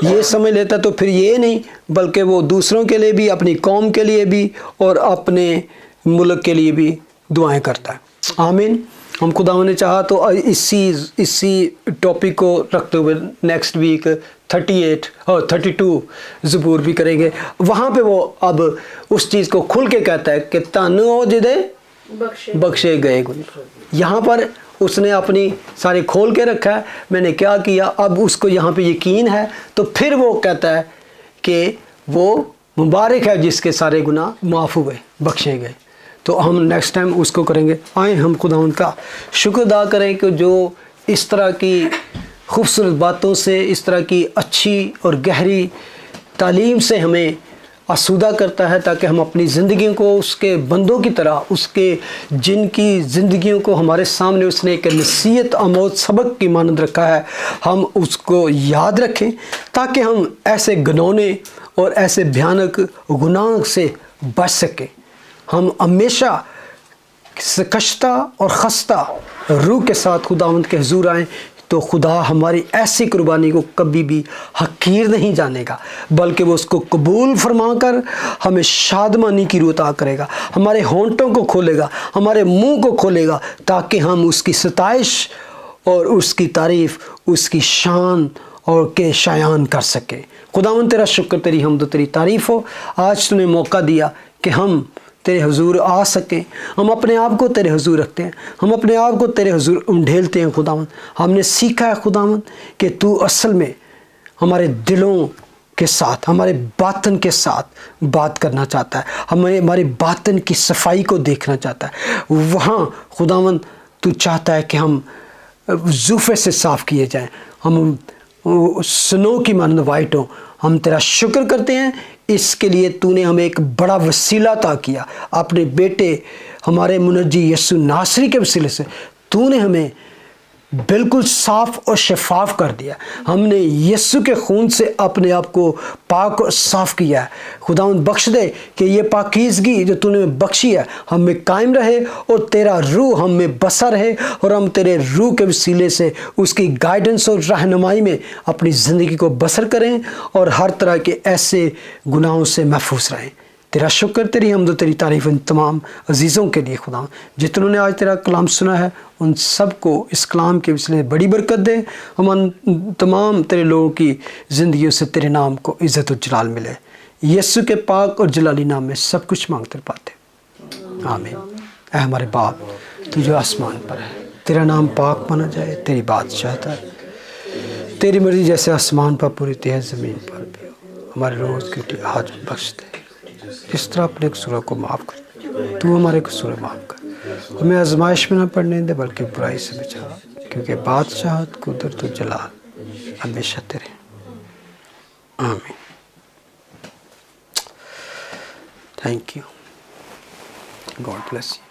ये समझ लेता तो फिर ये नहीं बल्कि वो दूसरों के लिए भी, अपनी कौम के लिए भी और अपने मुल्क के लिए भी दुआएं करता है। आमीन। हम खुदा ने चाहा तो इसी टॉपिक को रखते हुए नेक्स्ट वीक 38 और 32 ज़बूर भी करेंगे। वहाँ पे वो अब उस चीज़ को खुल के कहता है कि तानु हो जिदे बख्शे गए गुनाह। यहाँ पर उसने अपनी सारी खोल के रखा है, मैंने क्या किया, अब उसको यहाँ पे यकीन है, तो फिर वो कहता है कि वो मुबारक है जिसके सारे गुनाह माफ़ हुए, बख्शे गए। तो हम नेक्स्ट टाइम उसको करेंगे। आए हम खुदा उनका शुक्र अदा करें कि जो इस तरह की खूबसूरत बातों से, इस तरह की अच्छी और गहरी तालीम से हमें आसूदा करता है, ताकि हम अपनी ज़िंदगियों को उसके बंदों की तरह, उसके जिनकी ज़िंदगियों को हमारे सामने उसने एक नसीहत आमोद सबक की मानद रखा है, हम उसको याद रखें ताकि हम ऐसे घिनौने और ऐसे भयानक गुनाह से बच सकें। हम हमेशा शिकस्ता और खस्ता रूह के साथ खुदावंद के हुजूर आएँ तो खुदा हमारी ऐसी कुर्बानी को कभी भी हकीर नहीं जानेगा, बल्कि वो उसको कबूल फरमा कर हमें शादमानी की रूह अता करेगा, हमारे होंठों को खोलेगा, हमारे मुंह को खोलेगा, ताकि हम उसकी सताइश और उसकी तारीफ़, उसकी शान और के शायान कर सके। खुदावंद तेरा शुक्र, तेरी हमद, तेरी तारीफ़ हो। आज तूने मौका दिया कि हम तेरे हुजूर आ सकें। हम अपने आप को तेरे हुजूर रखते हैं, हम अपने आप को तेरे हुजूर ढेलते हैं खुदावंद। हमने सीखा है खुदावंद कि तू असल में हमारे दिलों के साथ, हमारे बातन के साथ बात करना चाहता है, हमें हमारी बातन की सफाई को देखना चाहता है। वहाँ खुदावंद तू चाहता है कि हम ज़ूफ़े से साफ़ किए जाएं, हम स्नो की मानद वाइट हो। हम तेरा शुक्र करते हैं इसके लिए तूने हमें एक बड़ा वसीला अता किया, अपने बेटे हमारे मुनज्जी यसु नासरी के वसीले से तूने हमें बिल्कुल साफ़ और शफाफ कर दिया। हमने यीशु के खून से अपने आप को पाक और साफ़ किया है। खुदावंद बख्श दे कि ये पाकीज़गी जो तूने बख्शी है हम में कायम रहे और तेरा रूह हम में बसा रहे और हम तेरे रूह के वसीले से उसकी गाइडेंस और रहनुमाई में अपनी ज़िंदगी को बसर करें और हर तरह के ऐसे गुनाहों से महफूज रहें। तेरा शुक्र, तेरी हमद, तेरी तारीफ़ इन तमाम अजीज़ों के लिए खुदा, जितनों ने आज तेरा कलाम सुना है उन सब को इस कलाम के वसीले बड़ी बरकत दे। हम तमाम तेरे लोगों की ज़िंदगियों से तेरे नाम को इज़्ज़त और जलाल मिले। यीशु के पाक और जलाली नाम में सब कुछ मांगते पाते, आमीन। ऐ हमारे बाप तू जो आसमान पर है, तेरा नाम पाक माना जाए, तेरी बादशाहता है, तेरी मर्ज़ी जैसे आसमान पर पूरी तरह ज़मीन पर भी हो। हमारे रोज़ की आज बख्श दे, इस तरह अपने कसूरों को माफ़ कर, तू हमारे कसूर माफ़ कर, हमें आजमाइश में न पड़ने दे बल्कि बुराई से बचा, क्योंकि बादशाहत, कुदरत और जलाल हमेशा तेरे। आमीन। Thank you. God bless you.